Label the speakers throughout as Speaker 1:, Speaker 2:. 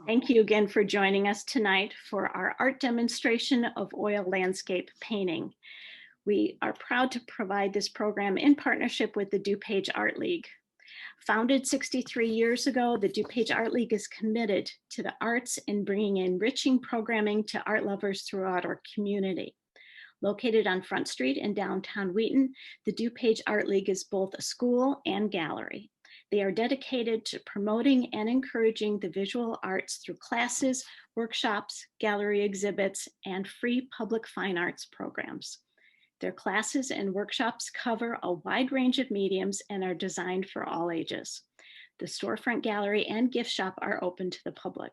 Speaker 1: Thank you again for joining us tonight for our art demonstration of oil landscape painting. We are proud to provide this program in partnership with the DuPage Art League. Founded 63 years ago, the DuPage Art League is committed to the arts and bringing enriching programming to art lovers throughout our community. Located on Front Street in downtown Wheaton, the DuPage Art League is both a school and gallery. They are dedicated to promoting and encouraging the visual arts through classes, workshops, gallery exhibits, and free public fine arts programs. Their classes and workshops cover a wide range of mediums and are designed for all ages. The storefront gallery and gift shop are open to the public.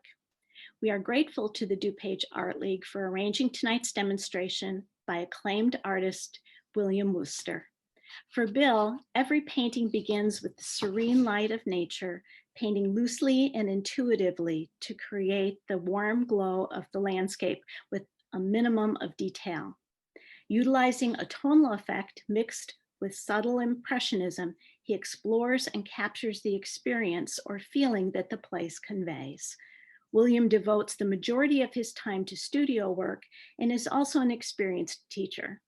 Speaker 1: We are grateful to the DuPage Art League for arranging tonight's demonstration by acclaimed artist William Worcester. For Bill, every painting begins with the serene light of nature, painting loosely and intuitively to create the warm glow of the landscape with a minimum of detail. Utilizing a tonal effect mixed with subtle impressionism, he explores and captures the experience or feeling that the place conveys. William devotes the majority of his time to studio work and is also an experienced teacher.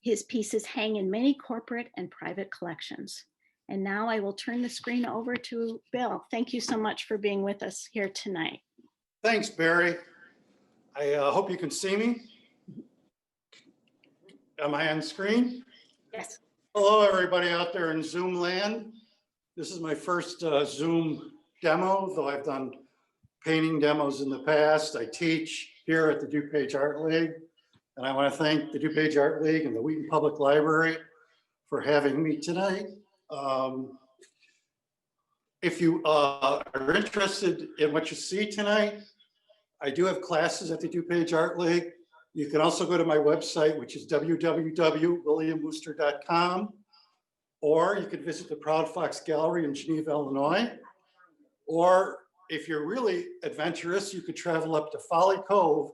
Speaker 1: His pieces hang in many corporate and private collections. And now I will turn the screen over to Bill. Thank you so much for being with us here tonight.
Speaker 2: Thanks, Barry. I hope you can see me. Am I on screen?
Speaker 1: Yes.
Speaker 2: Hello, everybody out there in Zoom land. This is my first Zoom demo, though I've done painting demos in the past. I teach here at the DuPage Art League. And I want to thank the DuPage Art League and the Wheaton Public Library for having me tonight. If you are interested in what you see tonight, I do have classes at the DuPage Art League. You can also go to my website, which is www.williamworcester.com, or you could visit the Proud Fox Gallery in Geneva, Illinois. Or if you're really adventurous, you could travel up to Folly Cove,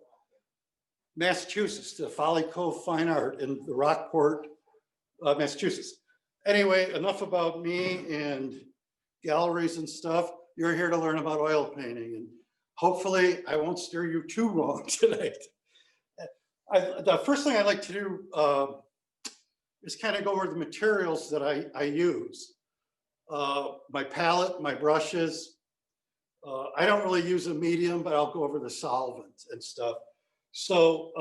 Speaker 2: Massachusetts, to Folly Cove Fine Art in the Rockport, Massachusetts. Anyway, enough about me and galleries and stuff. You're here to learn about oil painting, and hopefully I won't steer you too wrong tonight. The first thing I'd like to do is kind of go over the materials that I use. My palette, my brushes. I don't really use a medium, but I'll go over the solvent and stuff. So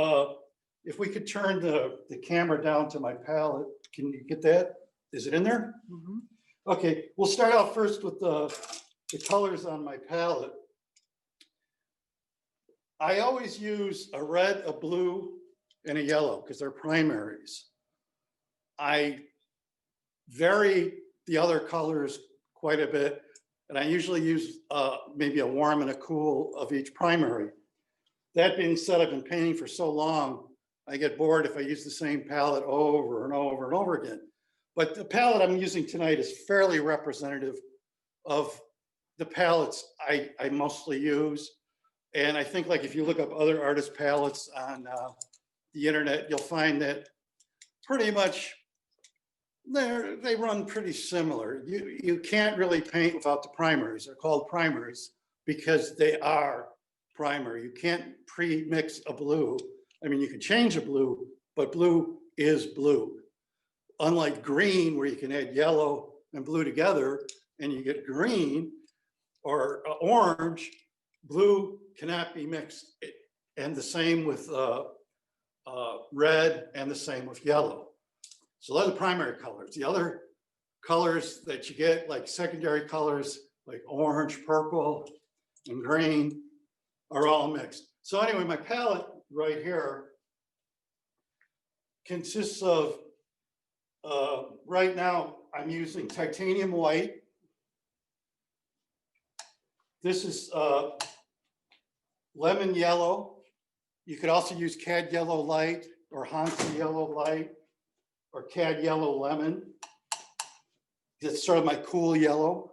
Speaker 2: if we could turn the camera down to my palette, can you get that? Is it in there? Mm-hmm. Okay, we'll start out first with the colors on my palette. I always use a red, a blue, and a yellow because they're primaries. I vary the other colors quite a bit, and I usually use maybe a warm and a cool of each primary. That being said, I've been painting for so long, I get bored if I use the same palette over and over and over again. But the palette I'm using tonight is fairly representative of the palettes I mostly use. And I think, like, if you look up other artist palettes on the internet, you'll find that pretty much they run pretty similar. You can't really paint without the primaries. They're called primaries because they are primary. You can't pre-mix a blue. I mean, you can change a blue, but blue is blue. Unlike green, where you can add yellow and blue together and you get green, or orange, blue cannot be mixed. And the same with red, and the same with yellow. So those are the primary colors. The other colors that you get, like secondary colors, like orange, purple, and green, are all mixed. So anyway, my palette right here consists of, right now I'm using titanium white. This is lemon yellow. You could also use cad yellow light or Hansa yellow light or cad yellow lemon. It's sort of my cool yellow.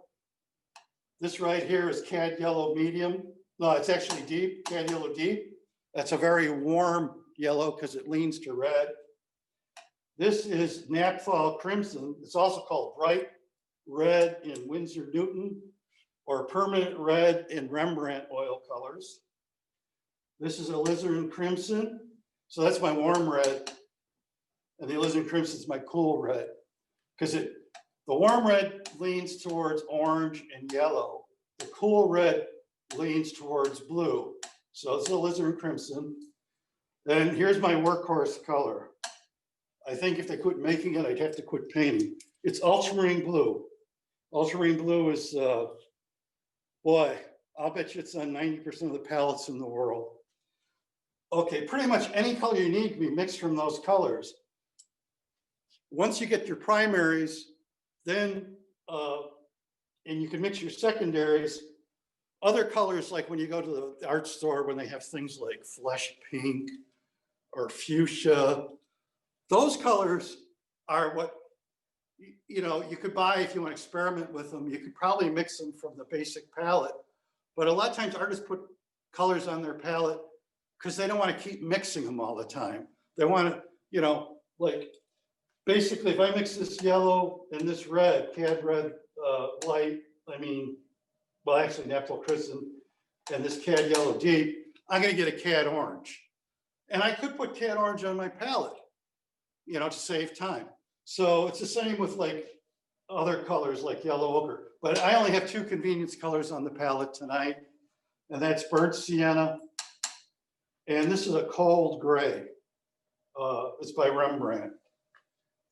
Speaker 2: This right here is cad yellow medium. No, it's actually deep, cad yellow deep. That's a very warm yellow because it leans to red. This is Napthal crimson. It's also called bright red in Winsor Newton. or permanent red in Rembrandt oil colors. This is alizarin crimson. So that's my warm red. And the alizarin crimson is my cool red. Because the warm red leans towards orange and yellow. The cool red leans towards blue. So it's alizarin crimson. Then here's my workhorse color. I think if they quit making it, I'd have to quit painting. It's ultramarine blue. Ultramarine blue is, boy, I'll bet you it's on 90% of the palettes in the world. Okay, pretty much any color you need can be mixed from those colors. Once you get your primaries, then, and you can mix your secondaries, other colors, like when you go to the art store, when they have things like flesh pink or fuchsia, those colors are what, you know, you could buy if you want to experiment with them. You could probably mix them from the basic palette. But a lot of times artists put colors on their palette because they don't want to keep mixing them all the time. They want to, you know, like basically if I mix this yellow and this red, cad red light, well, actually natural crimson, and this cad yellow deep, I'm going to get a cad orange. And I could put cad orange on my palette, you know, to save time. So it's the same with like other colors like yellow ochre. But I only have two convenience colors on the palette tonight, and that's burnt sienna, and this is a cold gray. It's by Rembrandt.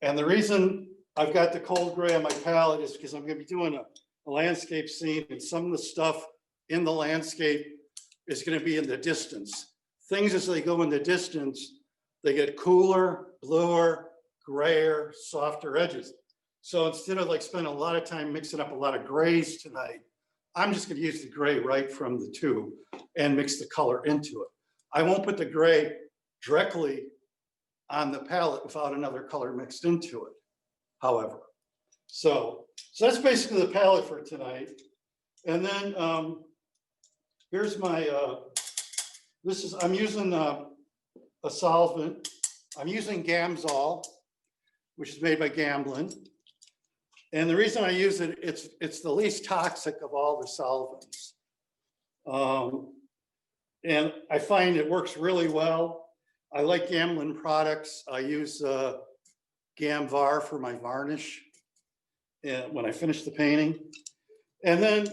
Speaker 2: And the reason I've got the cold gray on my palette is because I'm going to be doing a landscape scene, and some of the stuff in the landscape is going to be in the distance. Things as they go in the distance, they get cooler, bluer, grayer, softer edges. So instead of like spending a lot of time mixing up a lot of grays tonight, I'm just going to use the gray right from the tube and mix the color into it. I won't put the gray directly on the palette without another color mixed into it, however. So that's basically the palette for tonight. And then here's my, I'm using a solvent. I'm using Gamsol, which is made by Gamblin. And the reason I use it, it's the least toxic of all the solvents. And I find it works really well. I like Gamblin products. I use Gamvar for my varnish when I finish the painting. And then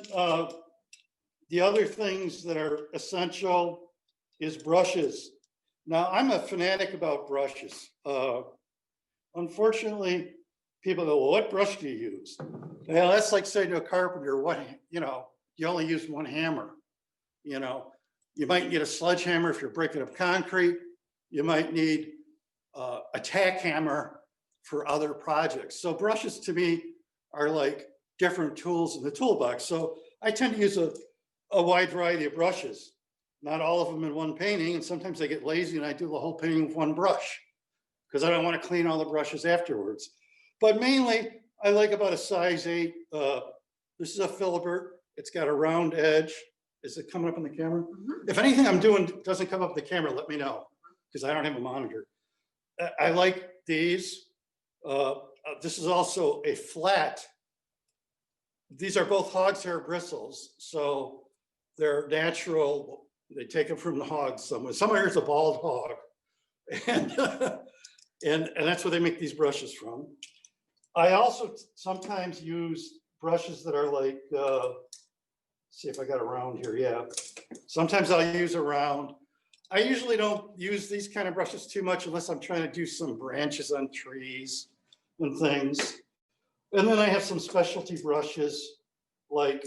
Speaker 2: the other things that are essential is brushes. Now, I'm a fanatic about brushes. Unfortunately, people go, well, what brush do you use? Well, that's like saying to a carpenter, what, you know, you only use one hammer. You know, you might need a sledgehammer if you're breaking up concrete. You might need a tack hammer for other projects. So brushes to me are like different tools in the toolbox. So I tend to use a wide variety of brushes, not all of them in one painting. And sometimes I get lazy and I do the whole painting with one brush because I don't want to clean all the brushes afterwards. But mainly I like about a size 8. This is a filbert. It's got a round edge. Is it coming up on the camera? Mm-hmm. If anything I'm doing doesn't come up the camera, let me know, because I don't have a monitor. I like these. This is also a flat. These are both hog's hair bristles, so they're natural. They take them from the hog somewhere. Somewhere here's a bald hog, and that's where they make these brushes from. I also sometimes use brushes that are like, see if I got a round here. Yeah, sometimes I'll use a round. I usually don't use these kind of brushes too much unless I'm trying to do some branches on trees and things. And then I have some specialty brushes, like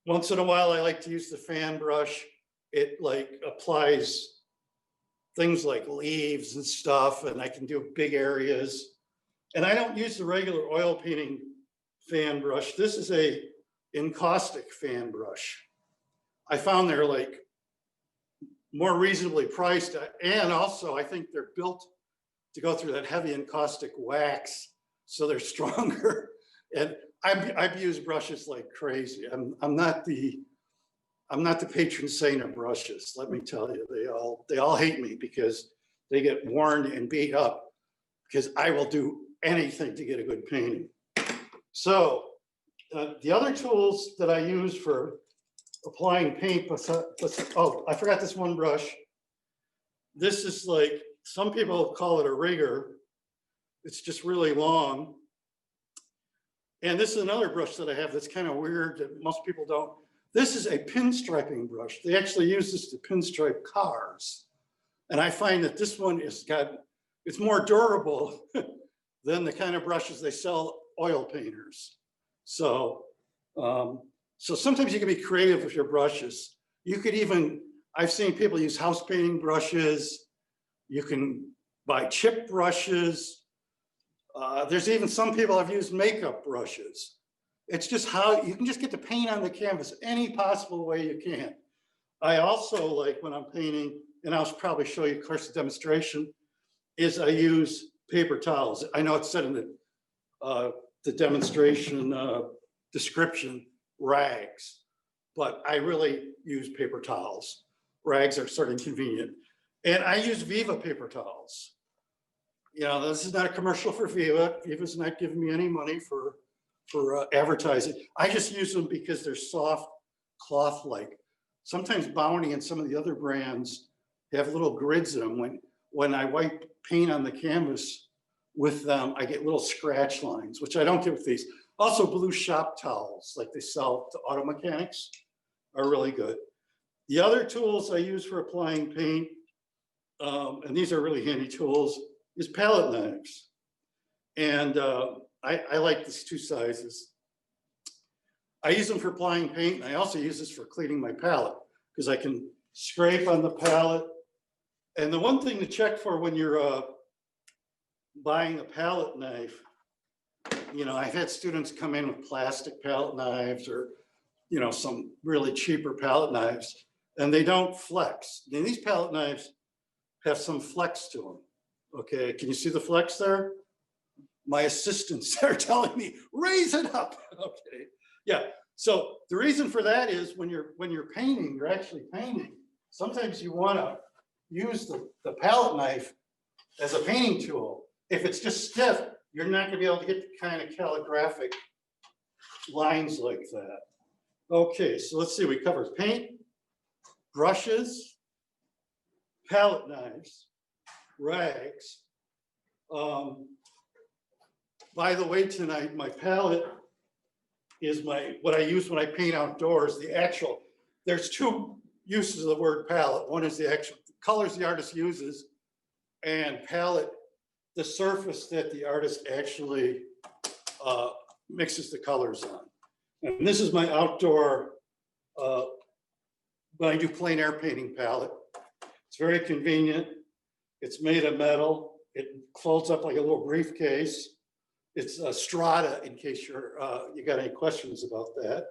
Speaker 2: once in a while I like to use the fan brush. It like applies things like leaves and stuff, and I can do big areas. And I don't use the regular oil painting fan brush. This is a encaustic fan brush. I found they're like more reasonably priced, and also I think they're built to go through that heavy encaustic wax, so they're stronger. And I've used brushes like crazy. I'm not the patron saint of brushes. Let me tell you, they all hate me because they get worn and beat up. Because I will do anything to get a good painting. So The other tools that I use for applying paint, oh, I forgot this one brush. This is like, some people call it a rigger. It's just really long. And this is another brush that I have that's kind of weird that most people don't. This is a pinstriping brush. They actually use this to pinstripe cars. And I find that this one it's more durable than the kind of brushes they sell oil painters. So, so sometimes you can be creative with your brushes. You could even, I've seen people use house painting brushes. You can buy chip brushes. There's even some people have used makeup brushes. It's just how you can just get the paint on the canvas any possible way you can. I also like when I'm painting, and I'll probably show you, of course, the demonstration, is I use paper towels. I know it's said in the demonstration description, rags, but I really use paper towels. Rags are sort of inconvenient. And I use Viva paper towels. You know, this is not a commercial for Viva. Viva's not giving me any money for advertising. I just use them because they're soft, cloth-like. Sometimes Bounty and some of the other brands have little grids in them. When I wipe paint on the canvas with them, I get little scratch lines, which I don't get with these. Also, blue shop towels, like they sell to auto mechanics, are really good. The other tools I use for applying paint, and these are really handy tools, is palette knives. And I like these two sizes. I use them for applying paint, and I also use this for cleaning my palette because I can scrape on the palette. And the one thing to check for when you're buying a palette knife, you know, I've had students come in with plastic palette knives or, you know, some really cheaper palette knives, and they don't flex. And these palette knives have some flex to them. Okay, can you see the flex there? My assistants are telling me, raise it up. Okay, yeah. So the reason for that is when you're painting, you're actually painting. Sometimes you want to use the palette knife as a painting tool. If it's just stiff, you're not going to be able to get the kind of calligraphic lines like that. Okay, so let's see. We covered paint, brushes, palette knives, rags. By the way, tonight, my palette is what I use when I paint outdoors. There's two uses of the word palette. One is the actual colors the artist uses, and palette, the surface that the artist actually mixes the colors on. And this is my outdoor, when I do plein air painting palette. It's very convenient. It's made of metal. It folds up like a little briefcase. It's a Strata, in case you got any questions about that,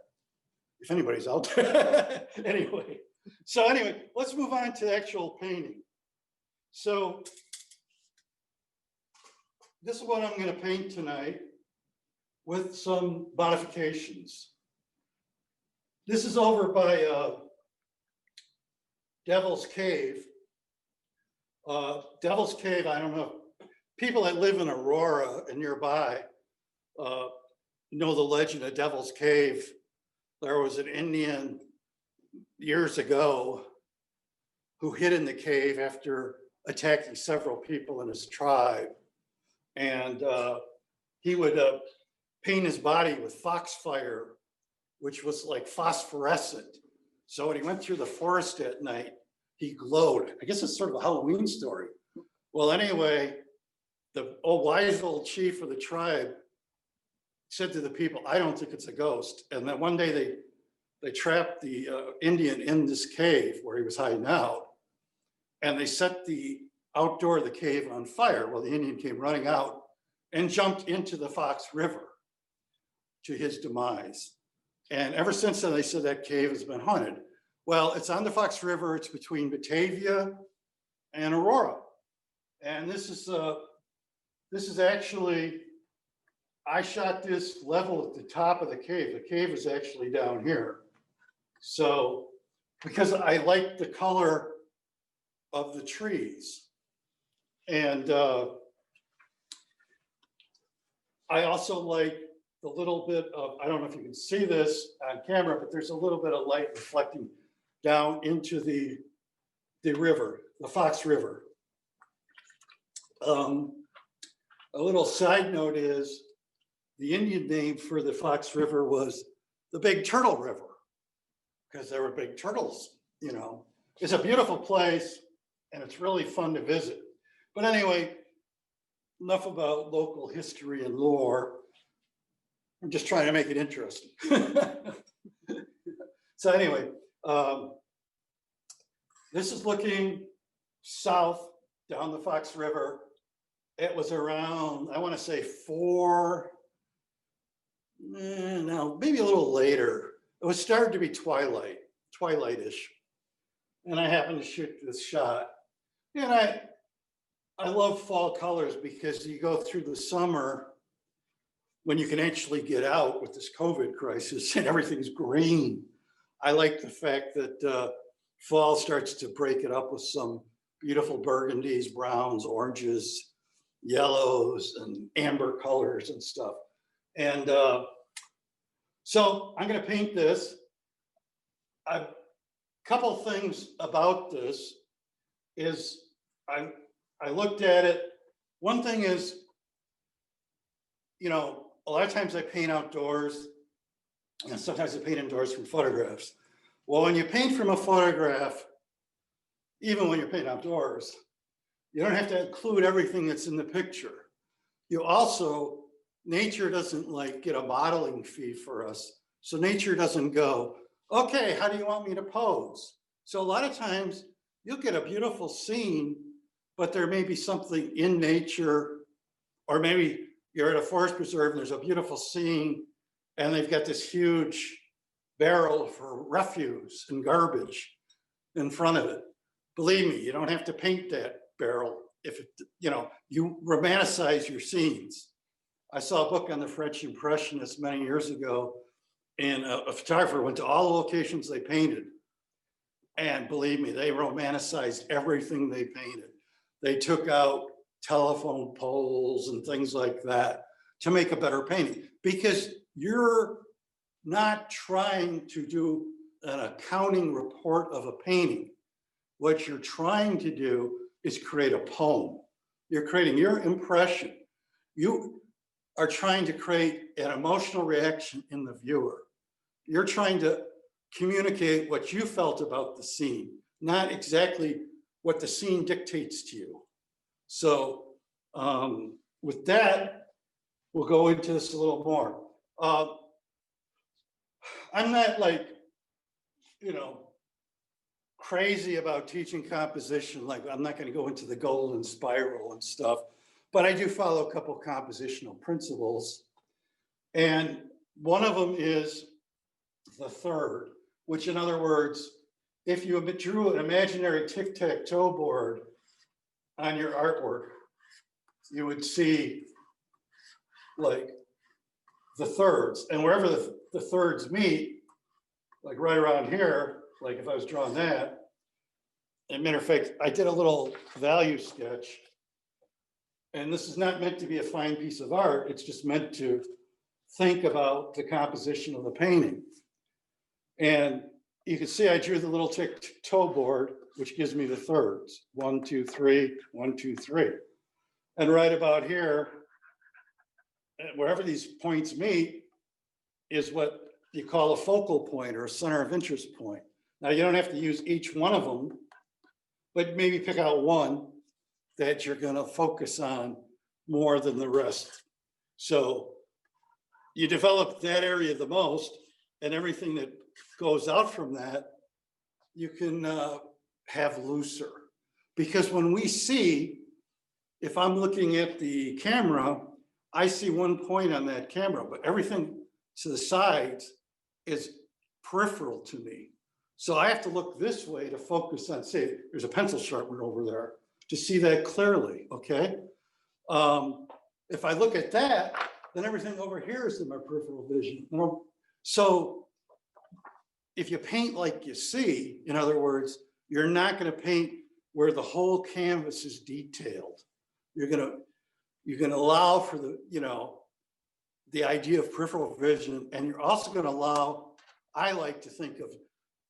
Speaker 2: if anybody's out there. Anyway, let's move on to actual painting. So this is what I'm going to paint tonight with some modifications. This is over by Devil's Cave. Devil's Cave, I don't know. People that live in Aurora and nearby know the legend of Devil's Cave. There was an Indian years ago who hid in the cave after attacking several people in his tribe. And he would paint his body with foxfire, which was like phosphorescent. So when he went through the forest at night, he glowed. I guess it's sort of a Halloween story. Well, anyway, the wise old chief of the tribe said to the people, I don't think it's a ghost. And then one day they trapped the Indian in this cave where he was hiding out. And they set the outdoor of the cave on fire. Well, the Indian came running out and jumped into the Fox River to his demise. And ever since then, they said that cave has been haunted. Well, it's on the Fox River. It's between Batavia and Aurora. And this is actually, I shot this level at the top of the cave. The cave is actually down here. So, because I like the color of the trees. And I also like the little bit of, I don't know if you can see this on camera, but there's a little bit of light reflecting down into the river, the Fox River. A little side note is the Indian name for the Fox River was the Big Turtle River, because there were big turtles, you know. It's a beautiful place and it's really fun to visit. But anyway, enough about local history and lore. I'm just trying to make it interesting. So anyway, this is looking south down the Fox River. It was around, I want to say no, maybe a little later. It was starting to be twilight-ish. And I happened to shoot this shot. And I love fall colors because you go through the summer when you can actually get out with this COVID crisis and everything's green. I like the fact that fall starts to break it up with some beautiful burgundies, browns, oranges, yellows, and amber colors and stuff. And so I'm going to paint this. A couple things about this is I looked at it. One thing is, you know, a lot of times I paint outdoors and sometimes I paint indoors from photographs. Well, when you paint from a photograph, even when you're painting outdoors, you don't have to include everything that's in the picture. You also, nature doesn't like get a modeling fee for us. So nature doesn't go, okay, how do you want me to pose? So a lot of times you'll get a beautiful scene, but there may be something in nature, or maybe you're at a forest preserve and there's a beautiful scene and they've got this huge barrel for refuse and garbage in front of it. Believe me, you don't have to paint that barrel if it, you know, you romanticize your scenes. I saw a book on the French Impressionists many years ago, and a photographer went to all the locations they painted. And believe me, they romanticized everything they painted. They took out telephone poles and things like that to make a better painting, because you're not trying to do an accounting report of a painting. What you're trying to do is create a poem. You're creating your impression. You are trying to create an emotional reaction in the viewer. You're trying to communicate what you felt about the scene, not exactly what the scene dictates to you. So with that, we'll go into this a little more. I'm not like, you know, crazy about teaching composition. Like, I'm not going to go into the golden spiral and stuff, but I do follow a couple compositional principles. And one of them is the third, which in other words, if you drew an imaginary tic-tac-toe board on your artwork, you would see like the thirds, and wherever the thirds meet, like right around here, like if I was drawing that, as a matter of fact, I did a little value sketch, and this is not meant to be a fine piece of art. It's just meant to think about the composition of the painting. And you can see I drew the little tic-tac-toe board, which gives me the thirds. 1, 2, 3, 1, 2, 3. And right about here, wherever these points meet, is what you call a focal point or a center of interest point. Now, you don't have to use each one of them, but maybe pick out one that you're going to focus on more than the rest. So you develop that area the most, and everything that goes out from that, you can have looser. Because when we see, if I'm looking at the camera, I see one point on that camera, but everything to the sides is peripheral to me. So I have to look this way to focus on, say, there's a pencil sharpener over there, to see that clearly, okay? If I look at that, then everything over here is in my peripheral vision. You know? So if you paint like you see, in other words, you're not going to paint where the whole canvas is detailed. You're going to allow for the, you know, the idea of peripheral vision, and you're also going to allow, I like to think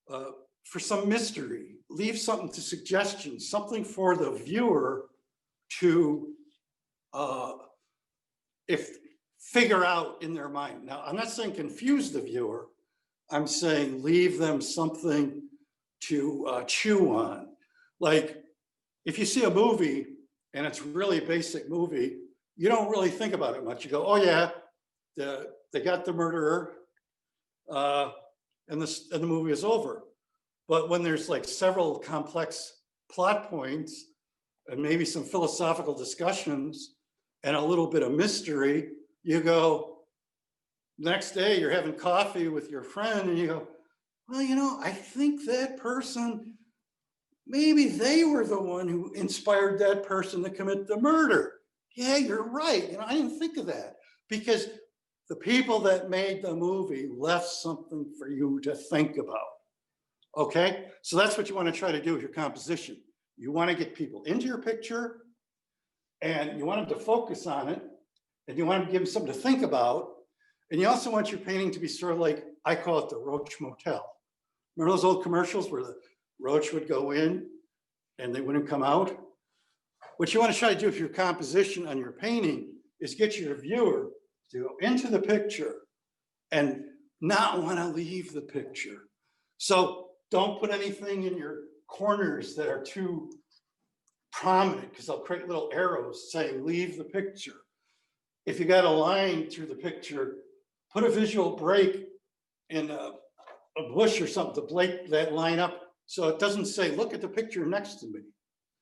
Speaker 2: of, for some mystery, leave something to suggestion, something for the viewer to figure out in their mind. Now, I'm not saying confuse the viewer. I'm saying leave them something to chew on. Like if you see a movie and it's really a basic movie, you don't really think about it much. You go, oh yeah, they got the murderer, and the movie is over. But when there's like several complex plot points and maybe some philosophical discussions and a little bit of mystery, you go, next day you're having coffee with your friend and you go, well, you know, I think that person, maybe they were the one who inspired that person to commit the murder. Yeah, you're right. You know, I didn't think of that, because the people that made the movie left something for you to think about. Okay, so that's what you want to try to do with your composition. You want to get people into your picture and you want them to focus on it, and you want to give them something to think about. And you also want your painting to be sort of like, I call it the Roach Motel. Remember those old commercials where the roach would go in and they wouldn't come out? What you want to try to do with your composition on your painting is get your viewer to go into the picture and not want to leave the picture. So don't put anything in your corners that are too prominent, because they'll create little arrows saying leave the picture. If you got a line through the picture, put a visual break in a bush or something to break that line up so it doesn't say, look at the picture next to me.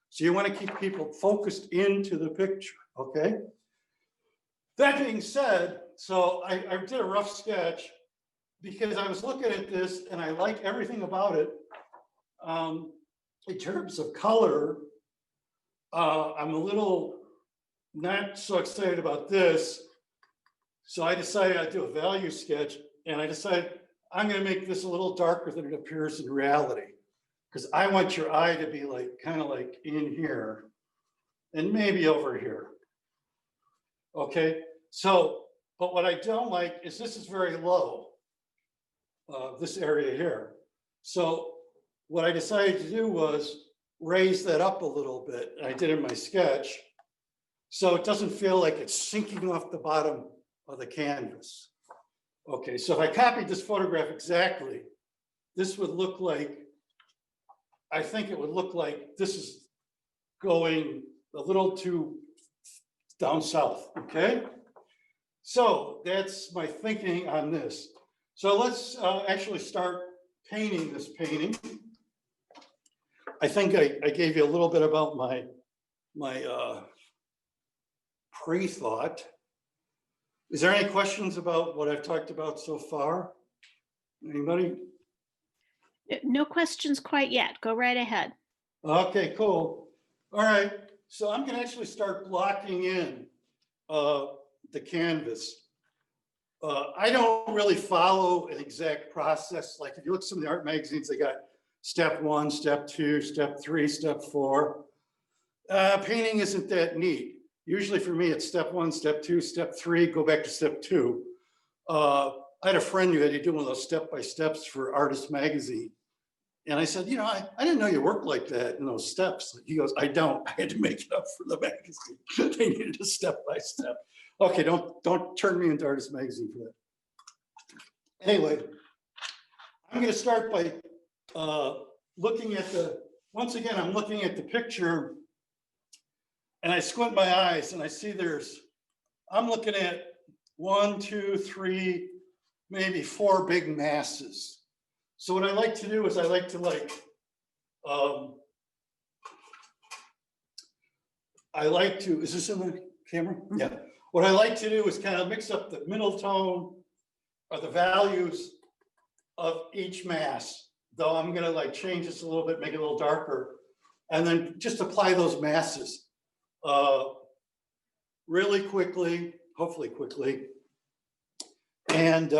Speaker 2: So you want to keep people focused into the picture, okay? That being said, so I did a rough sketch because I was looking at this and I like everything about it. In terms of color, I'm a little not so excited about this. So I decided I'd do a value sketch, and I decided I'm going to make this a little darker than it appears in reality, because I want your eye to be like kind of like in here and maybe over here. Okay, so, but what I don't like is this is very low, this area here. So what I decided to do was raise that up a little bit. I did in my sketch, so it doesn't feel like it's sinking off the bottom of the canvas. Okay, so if I copied this photograph exactly, this would look like, I think it would look like this is going a little too down south, okay? So that's my thinking on this. So let's actually start painting this painting. I think I gave you a little bit about my pre-thought. Is there any questions about what I've talked about so far? Anybody?
Speaker 1: No questions quite yet. Go right ahead.
Speaker 2: Okay, cool. All right, so I'm gonna actually start blocking in the canvas. I don't really follow an exact process. Like if you look at some of the art magazines, they got step 1, step 2, step 3, step 4. Painting isn't that neat. Usually for me, it's step 1, step 2, step 3, go back to step 2. I had a friend who had to do one of those step-by-steps for Artist Magazine. And I said, you know, I didn't know you worked like that in those steps. He goes, I don't. I had to make it up for the magazine. They needed a step-by-step. Okay, don't turn me into Artist Magazine for that. Anyway, I'm going to start by looking at once again, I'm looking at the picture and I squint my eyes and I see I'm looking at 1, 2, 3, maybe 4 big masses. So what I like to do is I like to is this in the camera? Yeah. What I like to do is kind of mix up the middle tone or the values of each mass, though I'm gonna like change this a little bit, make it a little darker, and then just apply those masses really quickly, hopefully quickly. And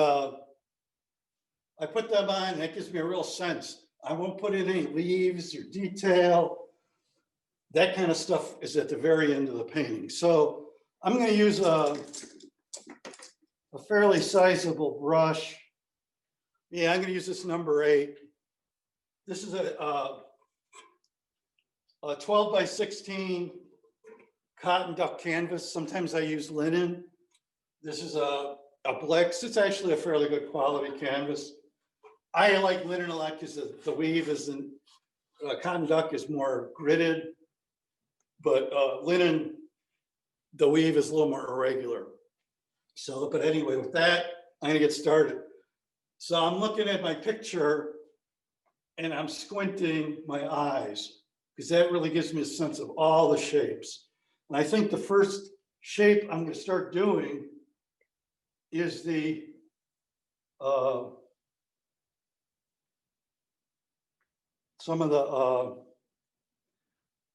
Speaker 2: I put them on, that gives me a real sense. I won't put in any leaves or detail. That kind of stuff is at the very end of the painting. So I'm going to use a fairly sizable brush. Yeah, I'm gonna use this number 8. This is a 12 by 16 cotton duck canvas. Sometimes I use linen. This is a Blix. It's actually a fairly good quality canvas. I like linen a lot because the weave isn't, cotton duck is more gridded, but linen, the weave is a little more irregular. So, but anyway, with that, I'm gonna get started. So I'm looking at my picture and I'm squinting my eyes because that really gives me a sense of all the shapes. And I think the first shape I'm gonna start doing is the some of the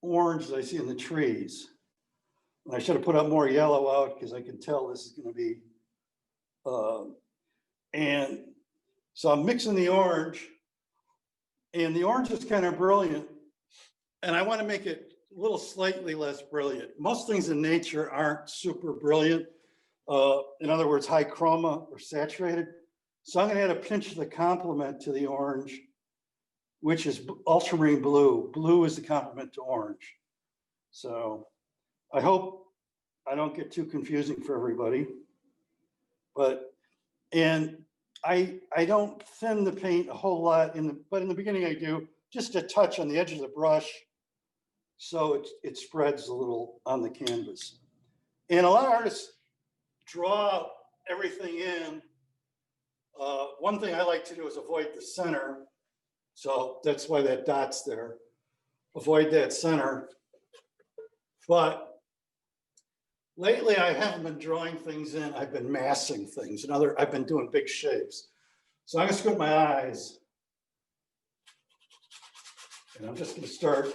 Speaker 2: orange that I see in the trees. And I should have put up more yellow out because I can tell this is going to be, and so I'm mixing the orange, and the orange is kind of brilliant, and I want to make it a little slightly less brilliant. Most things in nature aren't super brilliant. In other words, high chroma or saturated. So I'm going to add a pinch of the complement to the orange, which is ultramarine blue. Blue is the complement to orange. So I hope I don't get too confusing for everybody. But, and I don't thin the paint a whole lot, but in the beginning I do, just a touch on the edge of the brush so it spreads a little on the canvas. And a lot of artists draw everything in. One thing I like to do is avoid the center. So that's why that dot's there. Avoid that center. But lately I haven't been drawing things in, I've been massing things. I've been doing big shapes. So I'm gonna squint my eyes. And I'm just gonna start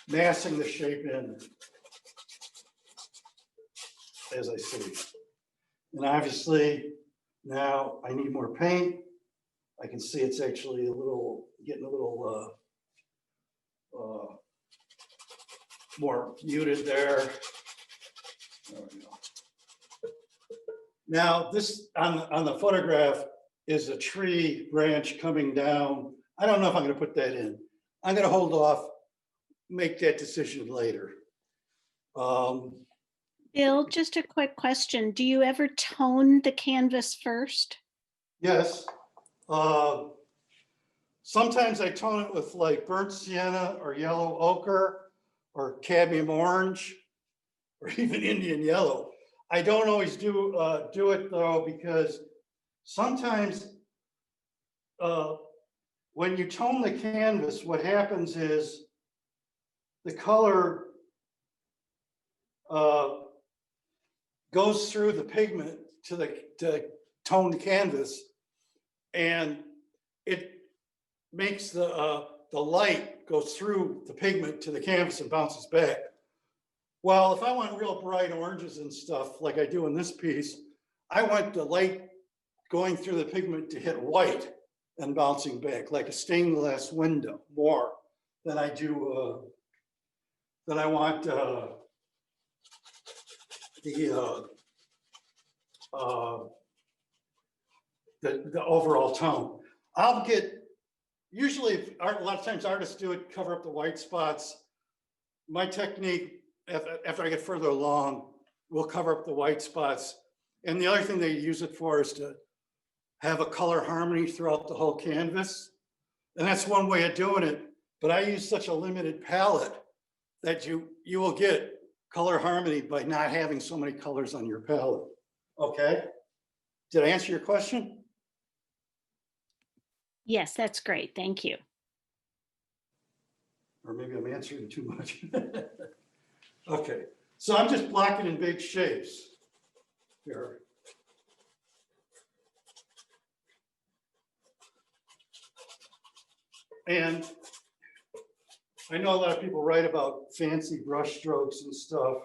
Speaker 2: massing the shape in as I see. And obviously now I need more paint. I can see it's actually getting a little more muted there. There we go. Now this on the photograph is a tree branch coming down. I don't know if I'm going to put that in. I'm going to hold off, make that decision later.
Speaker 1: Bill, just a quick question. Do you ever tone the canvas first?
Speaker 2: Yes. Sometimes I tone it with like burnt sienna or yellow ochre or cadmium orange or even Indian yellow. I don't always do it though, because sometimes when you tone the canvas, what happens is the color goes through the pigment to tone the canvas, and it makes the light go through the pigment to the canvas and bounces back. Well, if I want real bright oranges and stuff like I do in this piece, I want the light going through the pigment to hit white and bouncing back like a stained glass window more than I do, than I want the overall tone. I'll get, usually a lot of times artists do it, cover up the white spots. My technique, after I get further along, will cover up the white spots. And the other thing they use it for is to have a color harmony throughout the whole canvas. And that's one way of doing it. But I use such a limited palette that you will get color harmony by not having so many colors on your palette. Okay? Did I answer your question?
Speaker 1: Yes, that's great. Thank you.
Speaker 2: Or maybe I'm answering too much. Okay, so I'm just blocking in big shapes here. And I know a lot of people write about fancy brush strokes and stuff.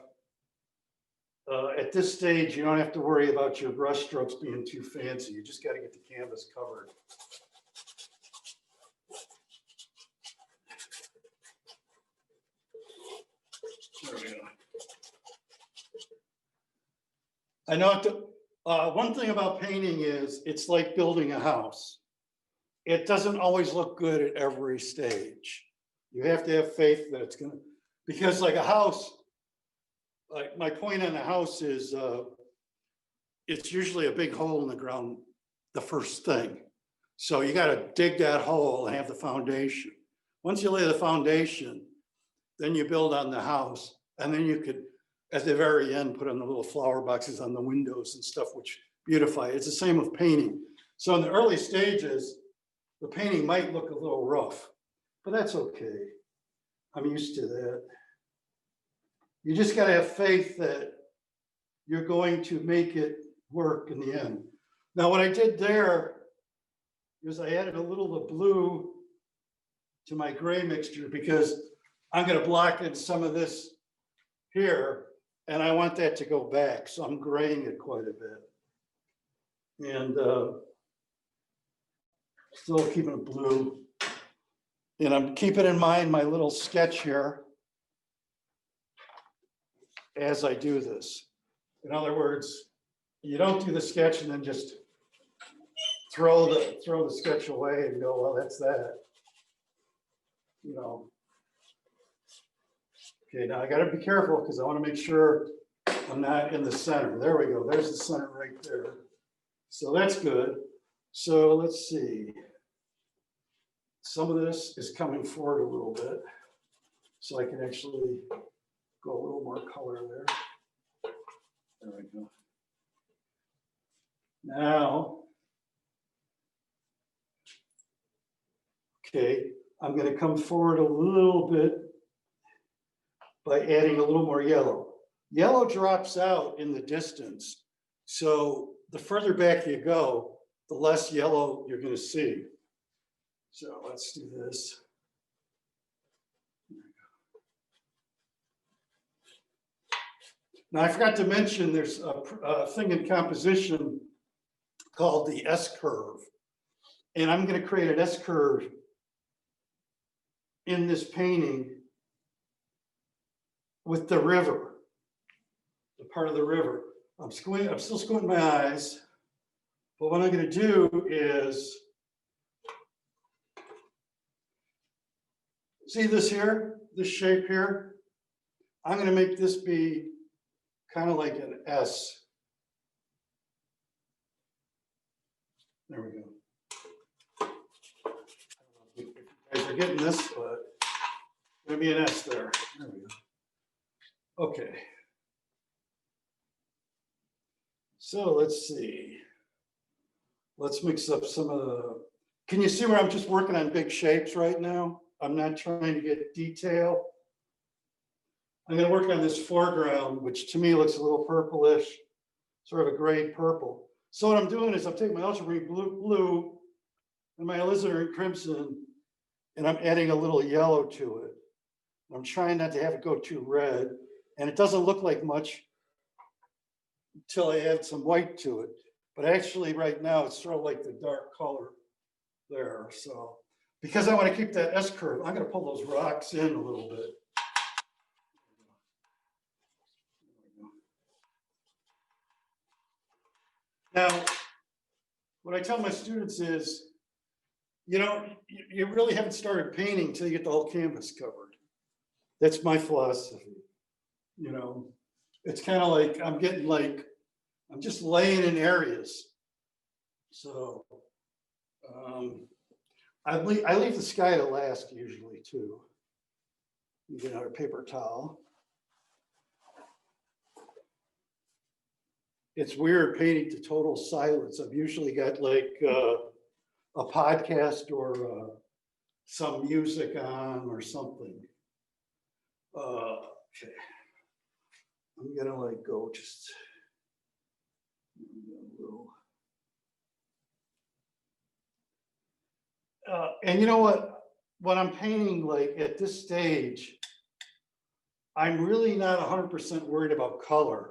Speaker 2: At this stage, you don't have to worry about your brush strokes being too fancy. You just got to get the canvas covered. There we go. I know One thing about painting is it's like building a house. It doesn't always look good at every stage. You have to have faith that it's gonna, because like a house, like my point on a house is it's usually a big hole in the ground, the first thing. So you gotta dig that hole and have the foundation. Once you lay the foundation, then you build on the house, and then you could, at the very end, put on the little flower boxes on the windows and stuff, which beautify. It's the same with painting. So in the early stages, the painting might look a little rough, but that's okay. I'm used to that. You just gotta have faith that you're going to make it work in the end. Now, what I did there is I added a little of blue to my gray mixture because I'm gonna block in some of this here, and I want that to go back, so I'm graying it quite a bit. And still keeping it blue. And I'm keeping in mind my little sketch here as I do this. In other words, you don't do the sketch and then just throw the sketch away and go, well, that's that. You know. Okay, now I gotta be careful because I want to make sure I'm not in the center. There we go. There's the center right there. So that's good. So let's see. Some of this is coming forward a little bit, so I can actually go a little more color there. There we go. Now, okay, I'm going to come forward a little bit by adding a little more yellow. Yellow drops out in the distance, so the further back you go, the less yellow you're going to see. So let's do this. Now I forgot to mention there's a thing in composition called the S-curve. And I'm going to create an S-curve in this painting with the river, the part of the river. I'm still squinting my eyes, but what I'm going to do is, see this here, this shape here? I'm going to make this be kind of like an S. There we go. I don't know if you guys are getting this, but it's going to be an S there. There we go. Okay. So let's see. Let's mix up some of the, can you see where I'm just working on big shapes right now? I'm not trying to get detail. I'm going to work on this foreground, which to me looks a little purplish, sort of a gray purple. So what I'm doing is I'm taking my Ultramarine Blue and my alizarin crimson, and I'm adding a little yellow to it. I'm trying not to have it go too red, and it doesn't look like much until I add some white to it. But actually right now it's sort of like the dark color there. So because I want to keep that S-curve, I'm going to pull those rocks in a little bit. Now, what I tell my students is, you know, you really haven't started painting until you get the whole canvas covered. That's my philosophy. You know, it's kind of like I'm just laying in areas. So I leave the sky to last usually too. You get another paper towel. It's weird painting to total silence. I've usually got like a podcast or some music on or something. Okay, I'm gonna like go just a little. And you know what? When I'm painting like at this stage, I'm really not 100% worried about color,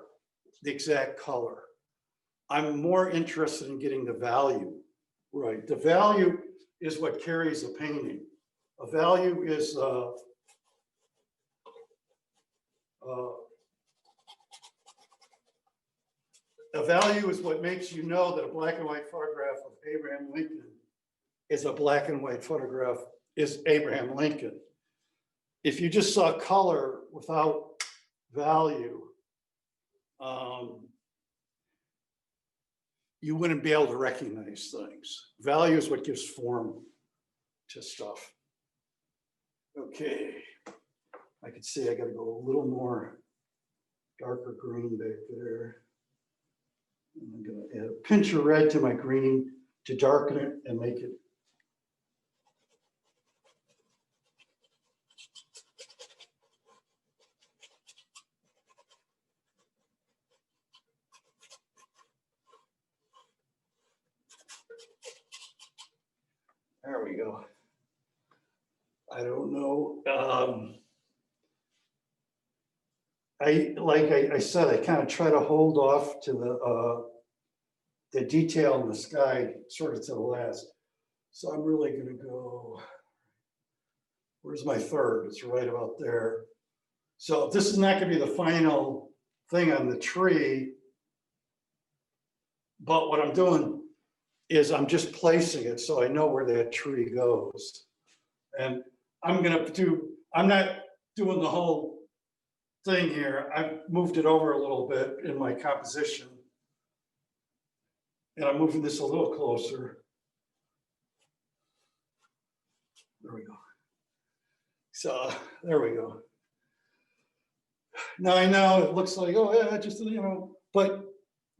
Speaker 2: the exact color. I'm more interested in getting the value right. The value is what carries a painting. A value is a value is what makes you know that a black and white photograph of Abraham Lincoln is a black and white photograph is Abraham Lincoln. If you just saw color without value, you wouldn't be able to recognize things. Value is what gives form to stuff. Okay, I can see I got to go a little more darker green back there. And I'm going to add a pinch of red to my green to darken it and make it. There we go. I don't know. I said, I kind of try to hold off to the detail in the sky sort of to the last. So I'm really going to go, where's my third? It's right about there. So this is not going to be the final thing on the tree. But what I'm doing is I'm just placing it so I know where that tree goes. And I'm not doing the whole thing here. I've moved it over a little bit in my composition. And I'm moving this a little closer. There we go. So there we go. Now I know it looks like, oh yeah, just, you know, but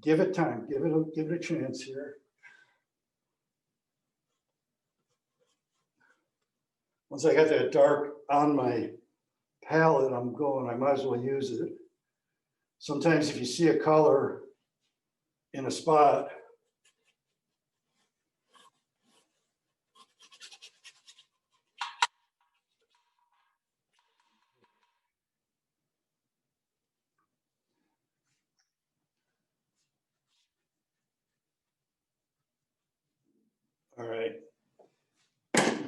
Speaker 2: give it time, give it a chance here. Once I got that dark on my palette, I'm going, I might as well use it. Sometimes if you see a color in a spot, all right,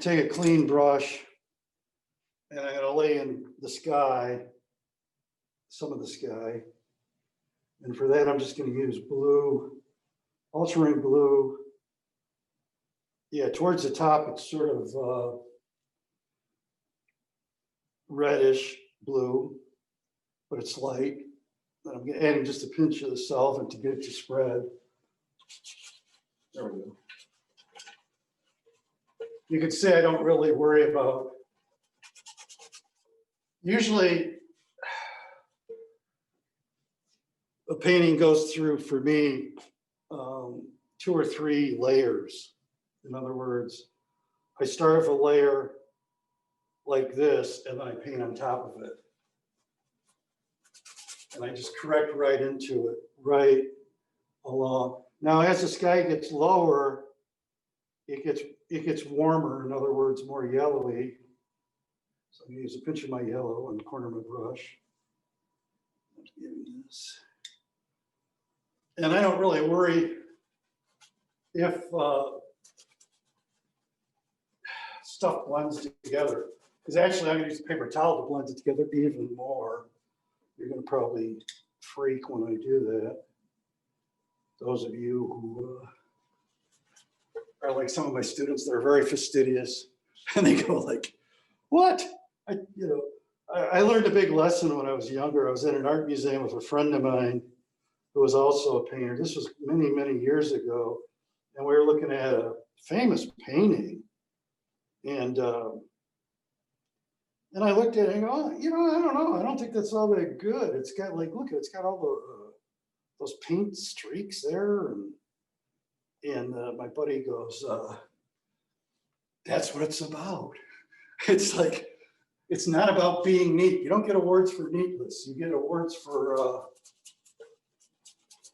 Speaker 2: take a clean brush and I'm going to lay in the sky, some of the sky. And for that, I'm just going to use blue, ultramarine blue. Yeah, towards the top, it's sort of reddish blue, but it's light. And I'm adding just a pinch of the solvent to get it to spread. There we go. You can see I don't really worry about, usually a painting goes through, for me, 2 or 3 layers. In other words, I start with a layer like this and then I paint on top of it. And I just correct right into it, right along. Now, as the sky gets lower, it gets warmer, in other words, more yellowy. So I'm gonna use a pinch of my yellow on the corner of my brush. And I don't really worry if stuff blends together, because actually I'm gonna use a paper towel to blend it together even more. You're gonna probably freak when I do that. Those of you who are like some of my students that are very fastidious, and they go like, what? I learned a big lesson when I was younger. I was at an art museum with a friend of mine who was also a painter. This was many, many years ago. And we were looking at a famous painting. And I looked at it and go, oh, you know, I don't know. I don't think that's all that good. It's got like, look, it's got all those paint streaks there. And my buddy goes, that's what it's about. It's like, it's not about being neat. You don't get awards for neatness. You get awards for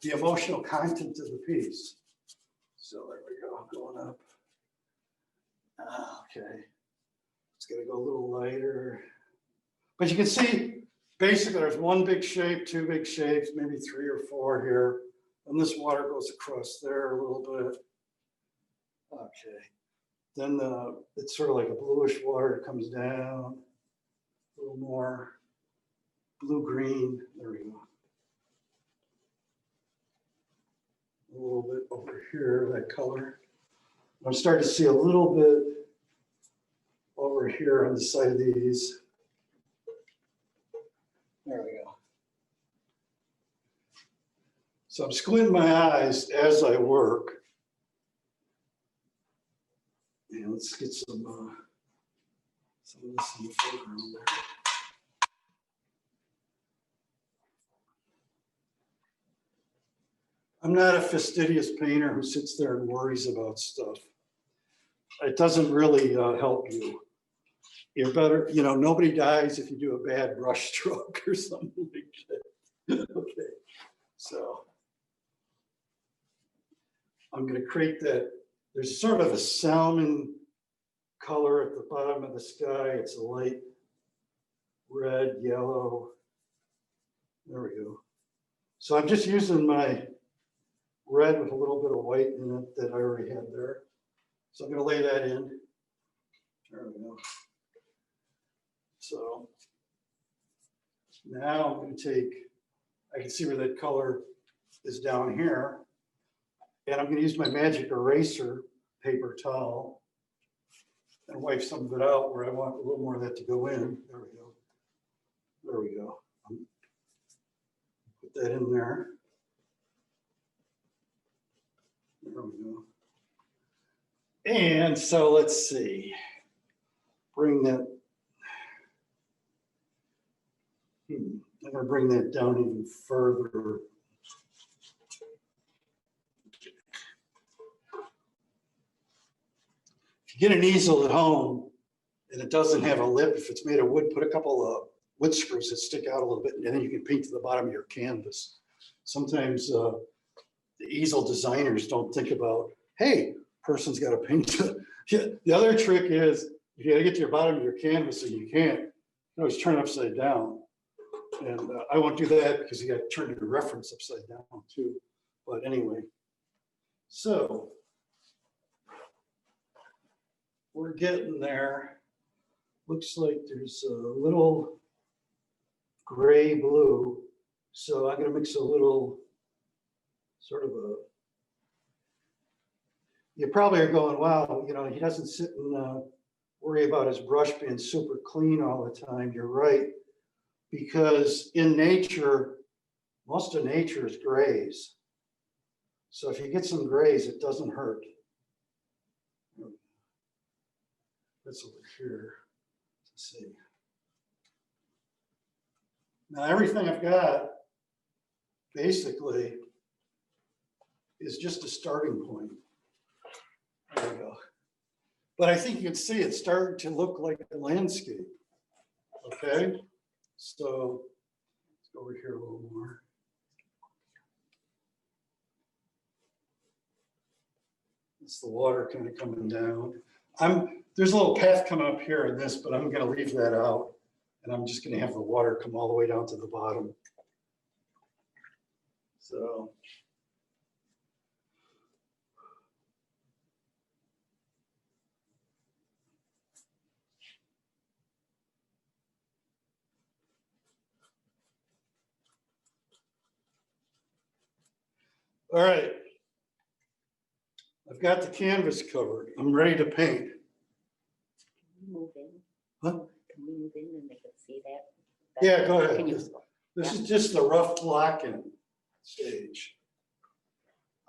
Speaker 2: the emotional content of the piece. So there we go, going up. Okay, it's gonna go a little lighter. But you can see, basically there's 1 big shape, 2 big shapes, maybe 3 or 4 here. And this water goes across there a little bit. Okay, then it's sort of like a bluish water that comes down. A little more blue-green, there we go. little bit over here, that color. I'm starting to see a little bit over here on the side of these. There we go. So I'm squinting my eyes as I work. And let's get some of this in the foreground there. I'm not a fastidious painter who sits there and worries about stuff. It doesn't really help you. You're better, you know, nobody dies if you do a bad brush stroke or something like that. Okay, so I'm going to create that. There's sort of a salmon color at the bottom of the sky. It's a light red, yellow. There we go. So I'm just using my red with a little bit of white in it that I already had there. So I'm going to lay that in. There we go. So now I'm going to take, I can see where that color is down here. And I'm going to use my magic eraser paper towel and wipe some of it out where I want a little more of that to go in. There we go. There we go. Put that in there. There we go. And so let's see. Bring that. I'm going to bring that down even further. If you get an easel at home and it doesn't have a lip, if it's made of wood, put a couple of wood screws that stick out a little bit, and then you can paint to the bottom of your canvas. Sometimes the easel designers don't think about, hey, person's got to paint. The other trick is you got to get to your bottom of your canvas, and you can't. You always turn it upside down. And I won't do that because you got to turn your reference upside down too. But anyway, so we're getting there. Looks like there's a little gray blue. So I'm going to mix a little sort of a, you probably are going, wow, you know, he doesn't sit and worry about his brush being super clean all the time. You're right. Because in nature, most of nature is grays. So if you get some grays, it doesn't hurt. That's over here. Let's see. Now everything I've got basically is just a starting point. There we go. But I think you can see it's starting to look like a landscape. Okay. So let's go over here a little more. It's the water kind of coming down. There's a little path coming up here in this, but I'm going to leave that out. And I'm just going to have the water come all the way down to the bottom. So. All right, I've got the canvas covered. I'm ready to paint.
Speaker 3: Can we move in?
Speaker 2: Huh?
Speaker 3: Can we move in and they can see that?
Speaker 2: Yeah, go ahead.
Speaker 3: Can you?
Speaker 2: This is just the rough block-in stage.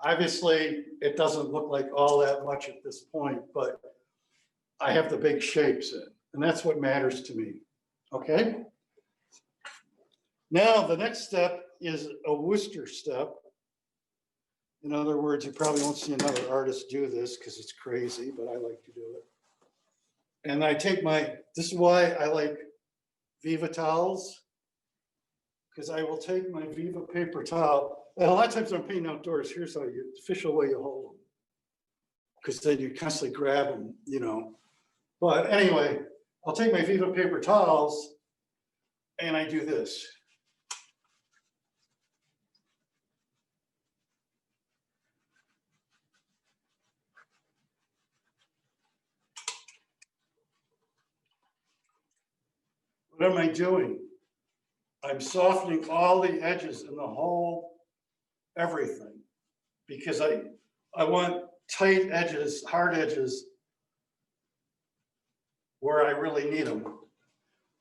Speaker 2: Obviously, it doesn't look like all that much at this point, but I have the big shapes in, and that's what matters to me. Okay? Now, the next step is a Worcester step. In other words, you probably won't see another artist do this because it's crazy, but I like to do it. And I take this is why I like Viva towels, because I will take my Viva paper towel. And a lot of times when I'm painting outdoors, here's how the official way you hold them. Because then you constantly grab them, you know. But anyway, I'll take my Viva paper towels and I do this. What am I doing? I'm softening all the edges and the whole everything. because I want tight edges, hard edges where I really need them.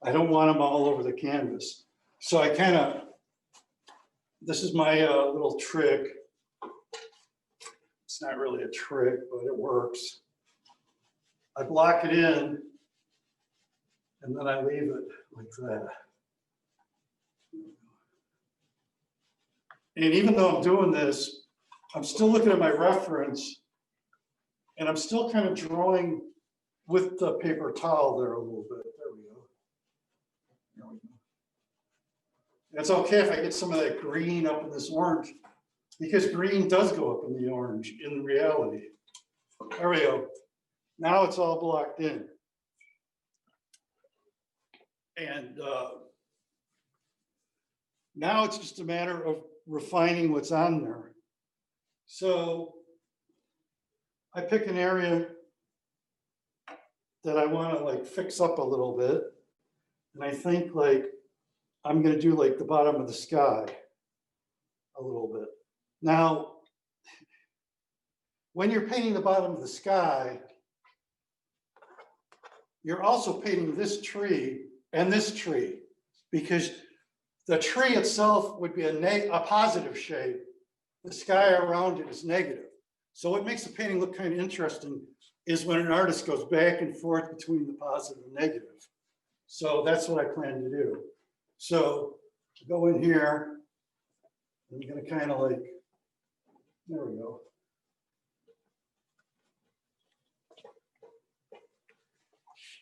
Speaker 2: I don't want them all over the canvas. So I kind of, this is my little trick. It's not really a trick, but it works. I block it in and then I leave it like that. And even though I'm doing this, I'm still looking at my reference and I'm still kind of drawing with the paper towel there a little bit. There we go. There we go. It's okay if I get some of that green up in this orange, because green does go up in the orange in reality. There we go. Now it's all blocked in. And now it's just a matter of refining what's on there. So I pick an area that I want to like fix up a little bit. And I think like, I'm going to do like the bottom of the sky a little bit. Now, when you're painting the bottom of the sky, you're also painting this tree and this tree, because the tree itself would be a positive shape. The sky around it is negative. So what makes the painting look kind of interesting is when an artist goes back and forth between the positive and negative. So that's what I plan to do. So go in here, I'm going to kind of like, there we go.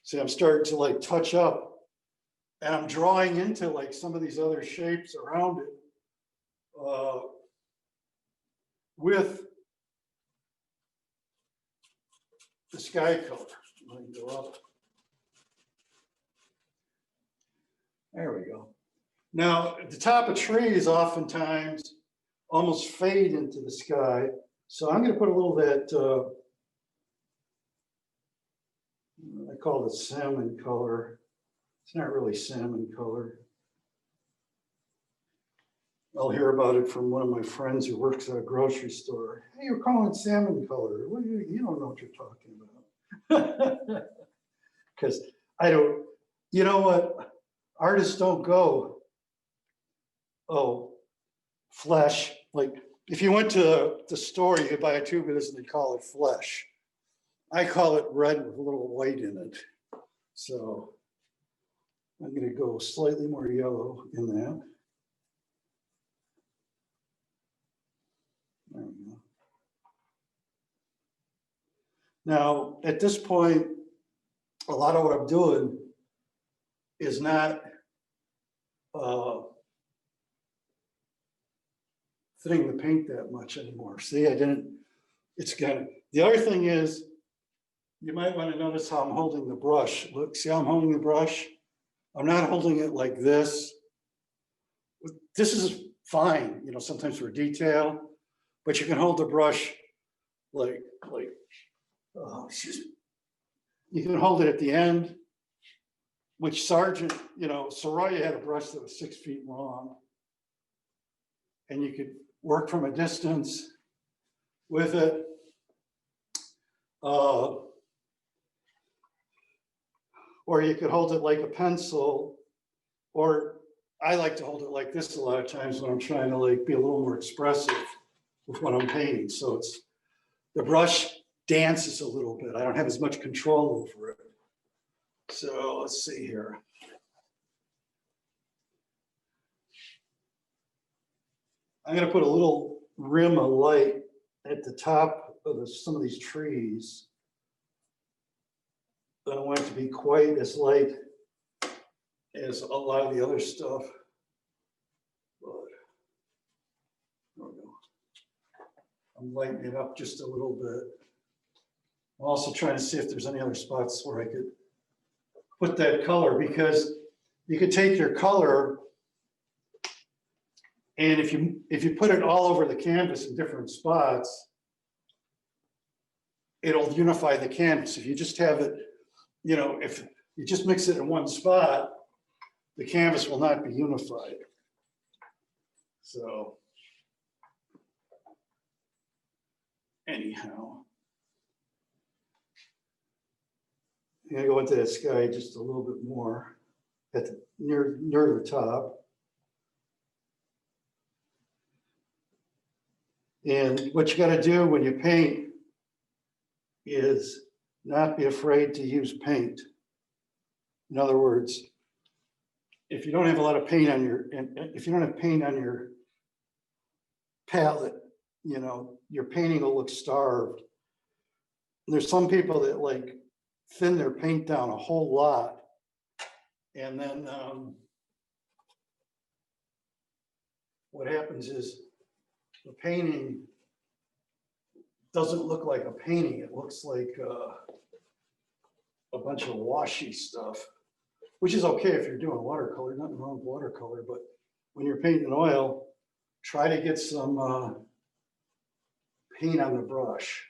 Speaker 2: See, I'm starting to like touch up and I'm drawing into like some of these other shapes around it with the sky color. Let me go up. There we go. Now, the top of trees oftentimes almost fade into the sky. So I'm going to put a little of that, I call it salmon color. It's not really salmon color. I'll hear about it from one of my friends who works at a grocery store. Hey, you're calling it salmon color. What you don't know what you're talking about. Because I don't, you know what? Artists don't go, oh, flesh. Like if you went to the store, you could buy a tube of this and they call it flesh. I call it red with a little white in it. So I'm going to go slightly more yellow in that. There we go. Now, at this point, a lot of what I'm doing is not thinning the paint that much anymore. See, I didn't, it's gonna, the other thing is, you might want to notice how I'm holding the brush. Look, see how I'm holding the brush? I'm not holding it like this. This is fine, you know, sometimes for detail, but you can hold the brush like, excuse me. You can hold it at the end, which Sargent, you know, Soraya had a brush that was 6 feet long. And you could work from a distance with it. Or you could hold it like a pencil, or I like to hold it like this a lot of times when I'm trying to like be a little more expressive with what I'm painting. So it's, the brush dances a little bit. I don't have as much control over it. So let's see here. I'm going to put a little rim of light at the top of some of these trees. I don't want it to be quite as light as a lot of the other stuff. But there we go. I'm lightening it up just a little bit. I'm also trying to see if there's any other spots where I could put that color, because you could take your color and if you put it all over the canvas in different spots, it'll unify the canvas. If you just have it, you know, if you just mix it in one spot, the canvas will not be unified. So anyhow. I'm gonna go into that sky just a little bit more at the, near the top. And what you gotta do when you paint is not be afraid to use paint. In other words, if you don't have a lot of paint on your, and if you don't have paint on your palette, you know, your painting will look starved. There's some people that like thin their paint down a whole lot, and then what happens is the painting doesn't look like a painting. It looks like a bunch of washy stuff, which is okay if you're doing watercolor. Nothing wrong with watercolor, but when you're painting oil, try to get some paint on the brush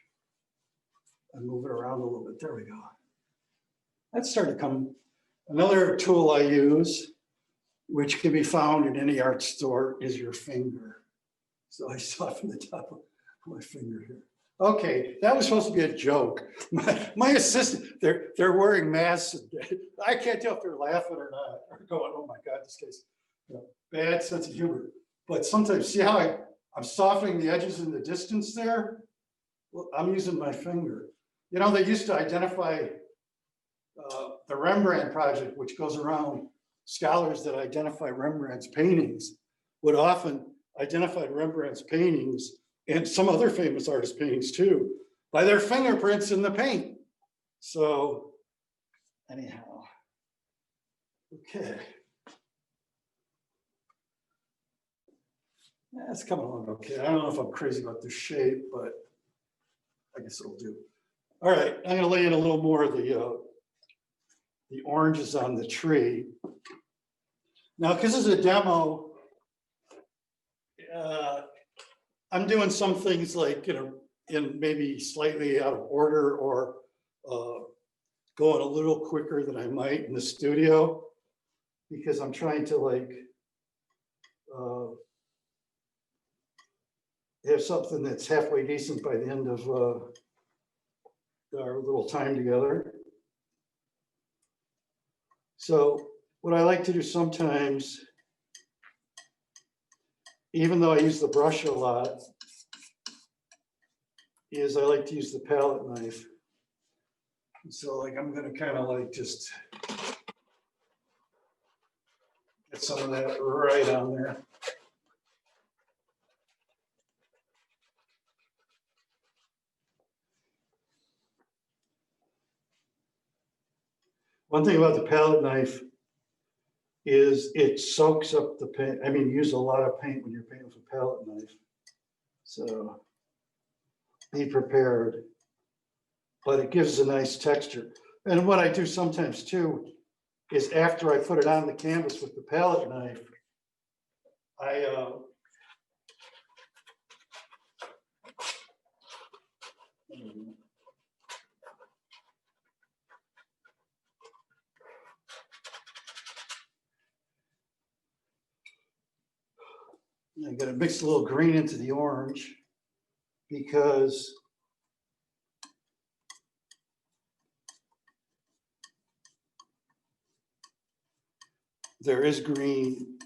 Speaker 2: and move it around a little bit. There we go. That started to come. Another tool I use, which can be found in any art store, is your finger. So I soften the top of my finger here. Okay, that was supposed to be a joke. My assistant, they're wearing masks. I can't tell if they're laughing or not, or going, oh my God, this guy's, you know, bad sense of humor. But sometimes, see how I'm softening the edges in the distance there? Well, I'm using my finger. You know, they used to identify the Rembrandt project, which goes around, scholars that identify Rembrandt's paintings would often identify Rembrandt's paintings and some other famous artist paintings too, by their fingerprints in the paint. So anyhow, okay. That's coming along okay. I don't know if I'm crazy about the shape, but I guess it'll do. All right, I'm gonna lay in a little more of the oranges on the tree. Now, because this is a demo, I'm doing some things like, you know, in maybe slightly out of order or going a little quicker than I might in the studio, because I'm trying to like have something that's halfway decent by the end of our little time together. So what I like to do sometimes, even though I use the brush a lot, is I like to use the palette knife. And so like I'm gonna kind of like just get some of that right on there. One thing about the palette knife is it soaks up the paint. I mean, you use a lot of paint when you're painting with a palette knife. So be prepared, but it gives a nice texture. And what I do sometimes too is after I put it on the canvas with the palette knife, I I'm gonna mix a little green into the orange because there is green.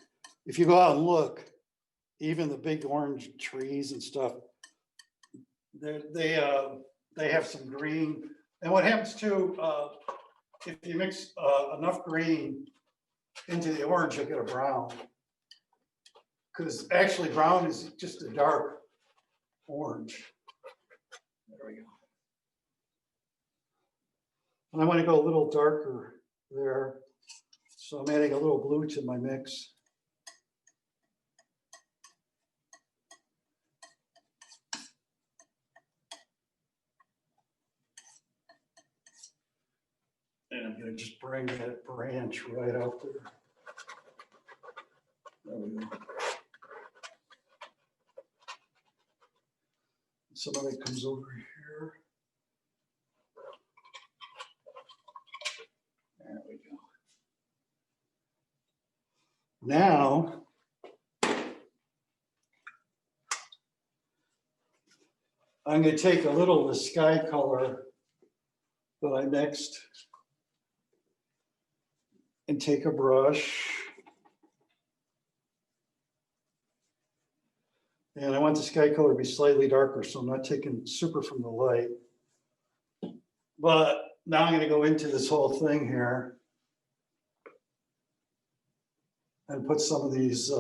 Speaker 2: If you go out and look, even the big orange trees and stuff, they have some green. And what happens too, if you mix enough green into the orange, you'll get a brown. Because actually brown is just a dark orange. There we go. And I want to go a little darker there. So I'm adding a little blue to my mix. And I'm going to just bring that branch right out there. There we go. Some of it comes over here. There we go. Now, I'm going to take a little of the sky color that I mixed and take a brush. And I want the sky color to be slightly darker, so I'm not taking super from the light. But now I'm going to go into this whole thing here and put some of these,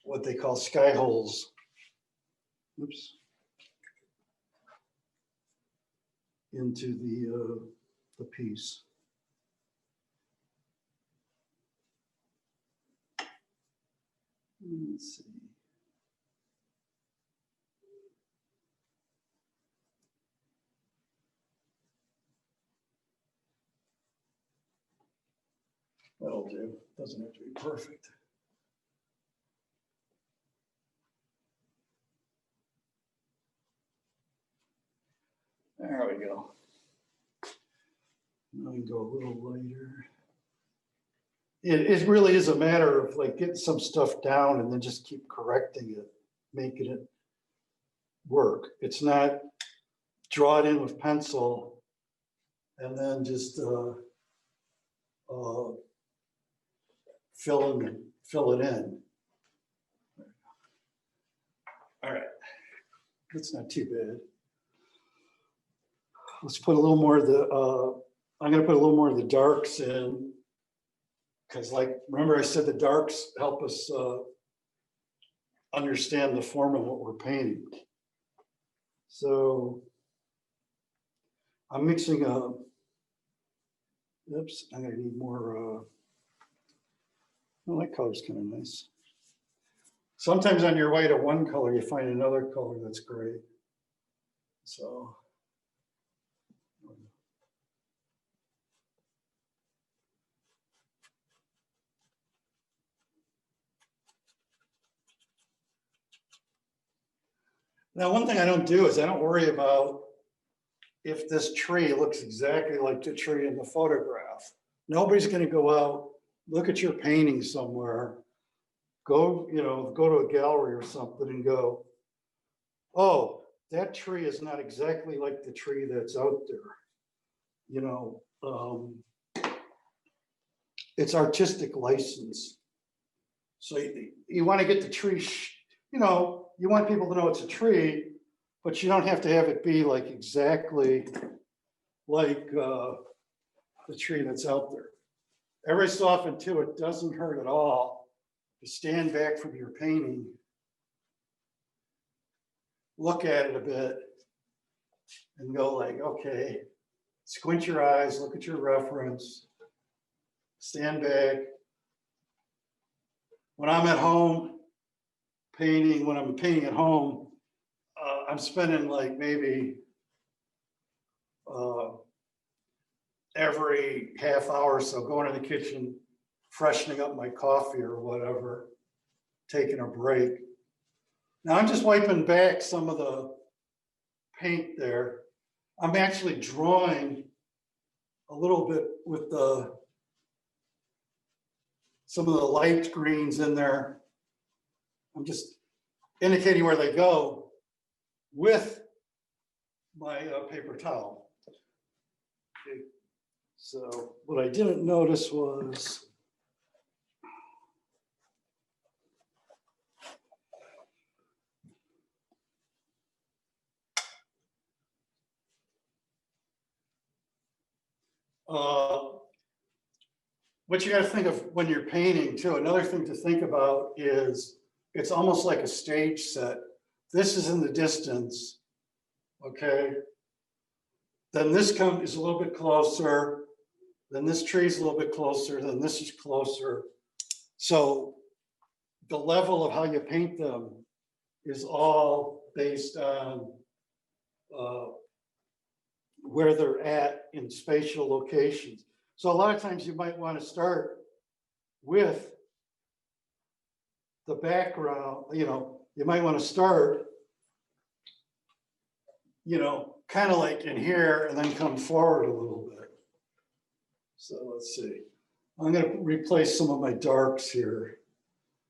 Speaker 2: what they call sky holes. Oops. Into the piece. Let's see. That'll do. Doesn't have to be perfect. There we go. Now we can go a little lighter. It really is a matter of like getting some stuff down and then just keep correcting it, making it work. It's not draw it in with pencil and then just fill it in. All right, that's not too bad. Let's put a little more of the, I'm gonna put a little more of the darks in, because like, remember I said the darks help us understand the form of what we're painting. So I'm mixing oops, I'm gonna need more, well, that color's kind of nice. Sometimes on your way to one color, you find another color that's great. So. Now, one thing I don't do is I don't worry about if this tree looks exactly like the tree in the photograph. Nobody's going to go out, look at your painting somewhere, go to a gallery or something and go, oh, that tree is not exactly like the tree that's out there. You know, it's artistic license. So you want to get the tree, you know, you want people to know it's a tree, but you don't have to have it be like exactly like the tree that's out there. Every so often too, it doesn't hurt at all to stand back from your painting, look at it a bit, and go like, okay, squint your eyes, look at your reference, stand back. When I'm at home painting, when I'm painting at home, I'm spending like maybe every half hour or so going to the kitchen, freshening up my coffee or whatever, taking a break. Now I'm just wiping back some of the paint there. I'm actually drawing a little bit with some of the light greens in there. I'm just indicating where they go with my paper towel. Okay. So what I didn't notice was what you got to think of when you're painting too. Another thing to think about is it's almost like a stage set. This is in the distance, okay? Then this is a little bit closer. Then this tree is a little bit closer. Then this is closer. So the level of how you paint them is all based on where they're at in spatial locations. So a lot of times you might want to start with the background, you know, you might want to start, you know, kind of like in here and then come forward a little bit. So let's see. I'm going to replace some of my darks here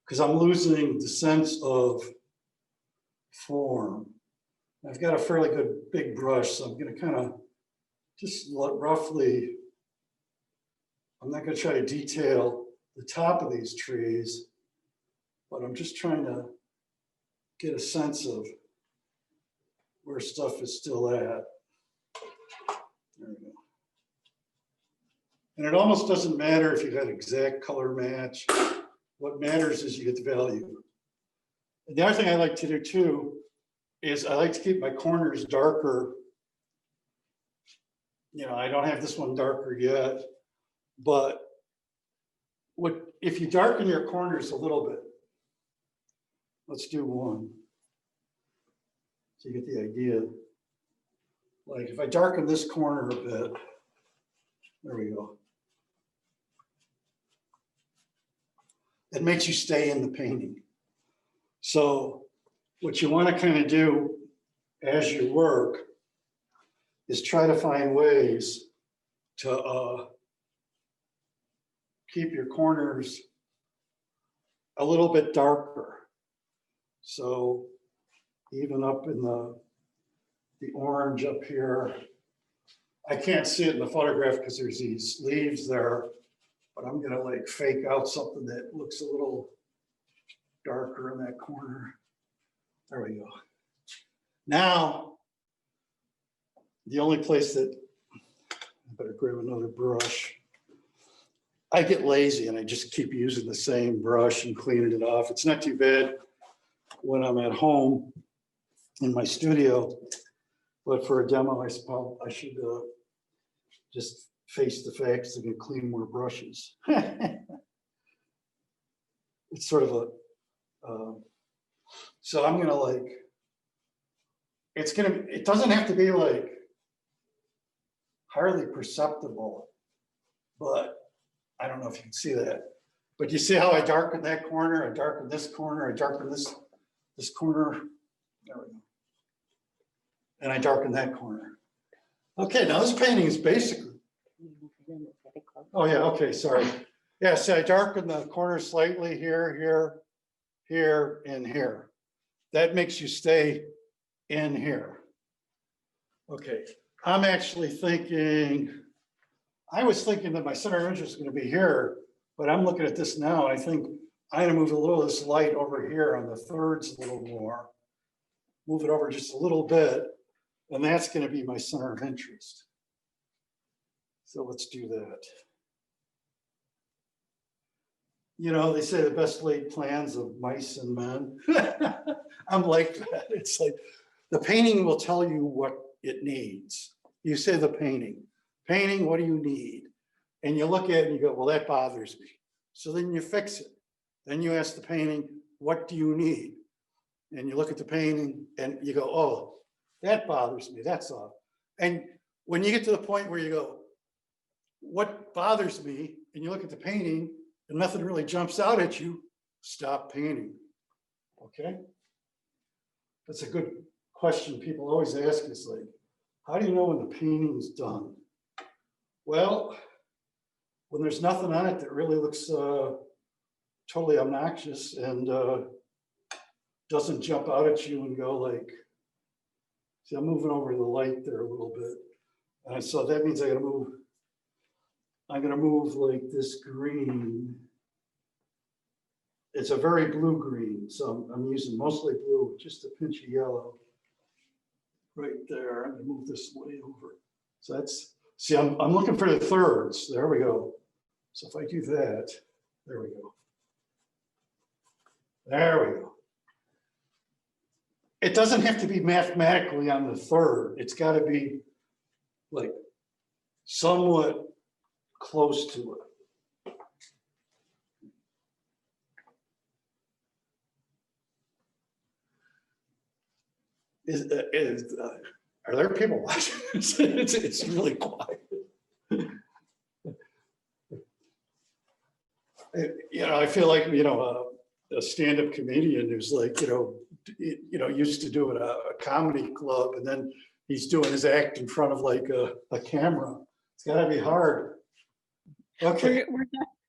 Speaker 2: because I'm losing the sense of form. I've got a fairly good big brush, so I'm gonna kind of just roughly, I'm not gonna try to detail the top of these trees, but I'm just trying to get a sense of where stuff is still at. There we go. And it almost doesn't matter if you got exact color match. What matters is you get the value. And the other thing I like to do too is I like to keep my corners darker. You know, I don't have this one darker yet, but if you darken your corners a little bit, let's do one. So you get the idea. Like if I darken this corner a bit, there we go. It makes you stay in the painting. So what you want to kind of do as you work is try to find ways to keep your corners a little bit darker. So even up in the orange up here, I can't see it in the photograph because there's these leaves there, but I'm gonna like fake out something that looks a little darker in that corner. There we go. Now, the only place that, I better grab another brush. I get lazy and I just keep using the same brush and cleaning it off. It's not too bad when I'm at home in my studio, but for a demo, I suppose I should just face the facts and get clean more brushes. It's sort of a, so I'm gonna like, it doesn't have to be like hardly perceptible, but I don't know if you can see that. But you see how I darken that corner, I darken this corner, I darken this corner. There we go. And I darken that corner. Okay, now this painting is basically, oh yeah, okay, sorry. Yeah, so I darken the corner slightly here, here, here, and here. That makes you stay in here. Okay, I'm actually thinking, I was thinking that my center of interest is going to be here, but I'm looking at this now. I think I'm going to move a little of this light over here on the thirds a little more, move it over just a little bit, and that's going to be my center of interest. So let's do that. You know, they say the best laid plans of mice and men. I'm like that. It's like the painting will tell you what it needs. You say the painting, what do you need? And you look at it and you go, well, that bothers me. So then you fix it. Then you ask the painting, what do you need? And you look at the painting and you go, oh, that bothers me, that's all. And when you get to the point where you go, what bothers me? And you look at the painting and nothing really jumps out at you, stop painting, okay? That's a good question people always ask is like, how do you know when the painting's done? Well, when there's nothing on it that really looks totally obnoxious and doesn't jump out at you and go like, see, I'm moving over the light there a little bit. And so that means I'm gonna move like this green. It's a very blue green, so I'm using mostly blue, just a pinch of yellow. Right there, I'm gonna move this way over. So that's, see, I'm looking for the thirds, there we go. So if I do that, there we go. There we go. It doesn't have to be mathematically on the third. It's got to be like somewhat close to it. Are there people watching? It's really quiet. You know, I feel like, you know, a stand-up comedian who's like, you know, used to do it at a comedy club, and then he's doing his act in front of like a camera. It's got to be hard. Okay.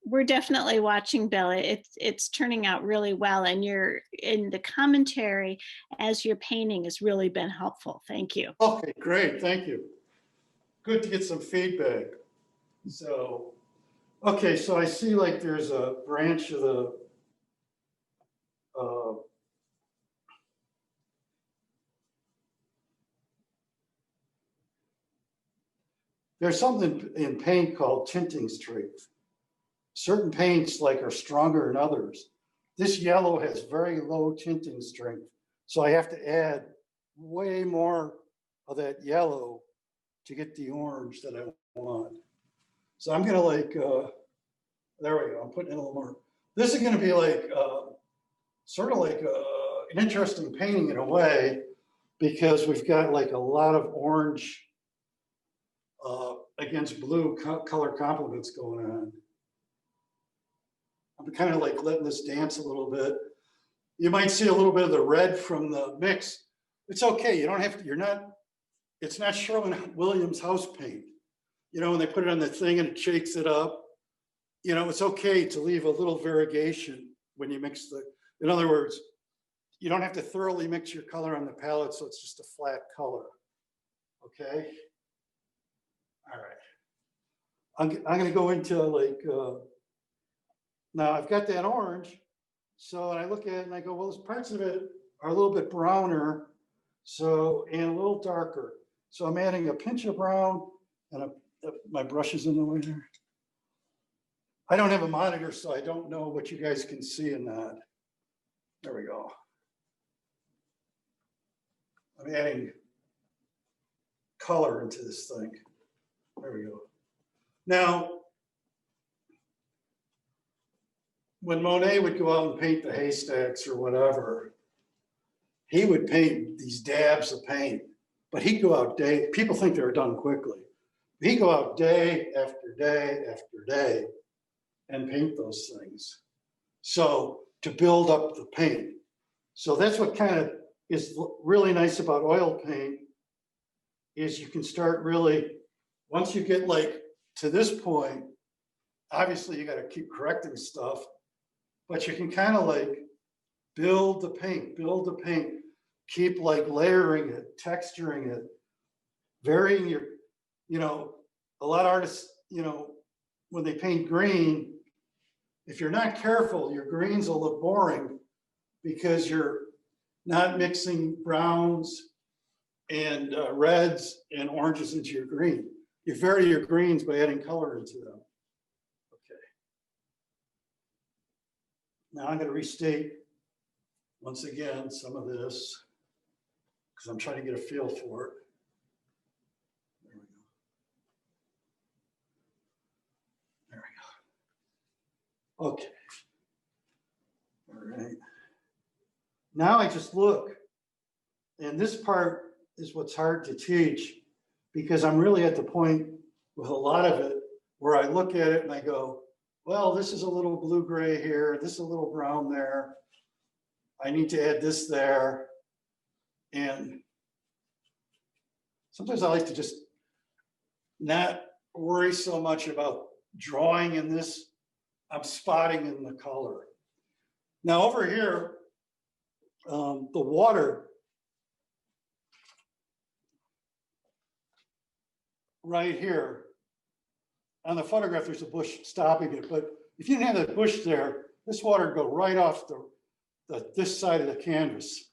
Speaker 1: We're definitely watching, Bella. It's turning out really well, and you're in the commentary as you're painting has really been helpful. Thank you.
Speaker 2: Okay, great, thank you. Good to get some feedback. So, okay, so I see like there's a branch of the there's something in paint called tinting strength. Certain paints like are stronger than others. This yellow has very low tinting strength. So I have to add way more of that yellow to get the orange that I want. So I'm gonna like, there we go, I'm putting in a little more. This is gonna be like, sort of like an interesting painting in a way, because we've got like a lot of orange against blue color complements going on. I'm kind of like letting this dance a little bit. You might see a little bit of the red from the mix. It's okay. You don't have to, you're not, it's not Sherwin-Williams house paint. You know, when they put it on the thing and it shakes it up, you know, it's okay to leave a little variegation when you mix the, in other words, you don't have to thoroughly mix your color on the palette so it's just a flat color. Okay. All right. I'm going to go into like, now I've got that orange. So I look at it and I go, well, there's parts of it are a little bit browner. So, and a little darker. So I'm adding a pinch of brown and my brush is in the way there. I don't have a monitor, so I don't know what you guys can see in that. There we go. I'm adding color into this thing. There we go. Now, when Monet would go out and paint the haystacks or whatever, he would paint these dabs of paint, but he'd go out day, people think they were done quickly. He'd go out day after day after day and paint those things. So to build up the paint. So that's what kind of is really nice about oil paint is you can start really, once you get like to this point, obviously you got to keep correcting stuff, but you can kind of like build the paint, keep like layering it, texturing it, varying your, you know, a lot of artists, you know, when they paint green, if you're not careful, your greens will look boring because you're not mixing browns and reds and oranges into your green. You vary your greens by adding color into them. Okay. Now I'm going to restate once again some of this because I'm trying to get a feel for it. There we go. There we go. Okay. All right. Now I just look, and this part is what's hard to teach because I'm really at the point with a lot of it where I look at it and I go, well, this is a little blue-gray here, this is a little brown there. I need to add this there. And sometimes I like to just not worry so much about drawing in this. I'm spotting in the color. Now over here, the water right here on the photograph, there's a bush stopping it, but if you didn't have that bush there, this water would go right off this side of the canvas,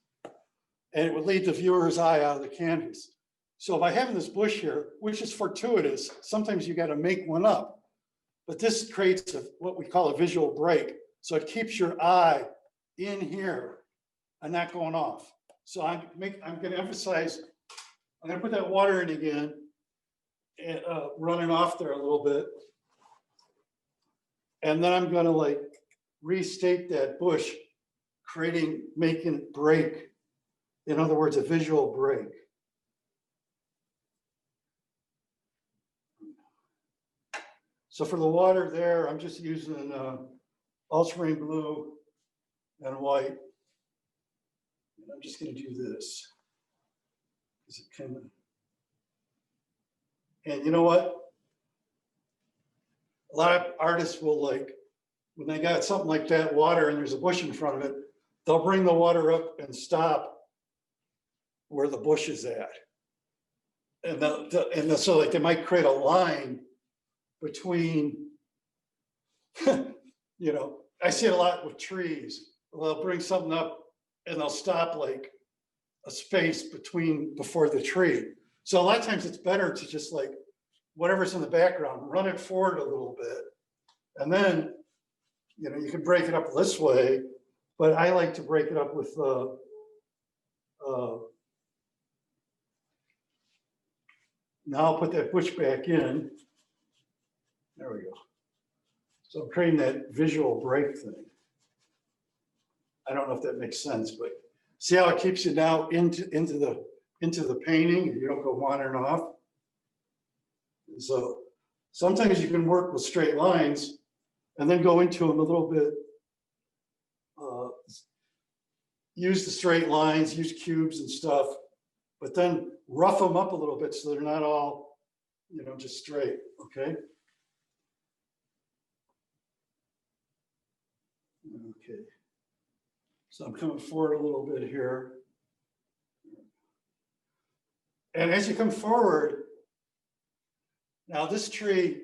Speaker 2: and it would lead the viewer's eye out of the canvas. So by having this bush here, which is fortuitous, sometimes you got to make one up, but this creates what we call a visual break. So it keeps your eye in here and not going off. So I'm going to emphasize, I'm going to put that water in again, and, running off there a little bit. And then I'm going to like restate that bush, making it break. In other words, a visual break. So for the water there, I'm just using Ultramarine Blue and white. And I'm just going to do this. Is it kind of, and you know what? A lot of artists will like when they got something like that water and there's a bush in front of it, they'll bring the water up and stop where the bush is at. And so like they might create a line between, you know, I see it a lot with trees. They'll bring something up and they'll stop like a space before the tree. So a lot of times it's better to just like, whatever's in the background, run it forward a little bit. And then, you know, you can break it up this way, but I like to break it up with, now I'll put that bush back in. There we go. So I'm creating that visual break thing. I don't know if that makes sense, but see how it keeps you now into the painting and you don't go wandering off. So sometimes you can work with straight lines and then go into them a little bit. Use the straight lines, use cubes and stuff, but then rough them up a little bit so they're not all, you know, just straight, okay? Okay. So I'm coming forward a little bit here. And as you come forward, now this tree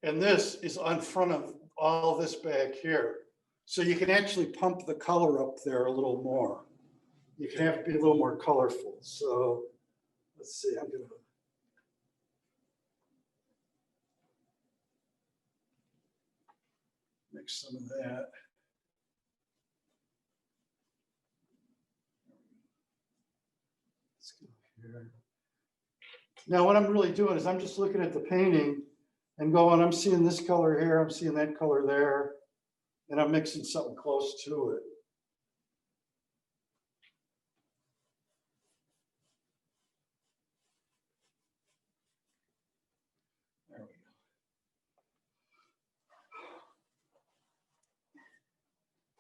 Speaker 2: and this is on front of all this back here. So you can actually pump the color up there a little more. You can have it be a little more colorful. So let's see, I'm gonna. Mix some of that. Let's go here. Now what I'm really doing is I'm just looking at the painting and going, I'm seeing this color here, I'm seeing that color there, and I'm mixing something close to it. There we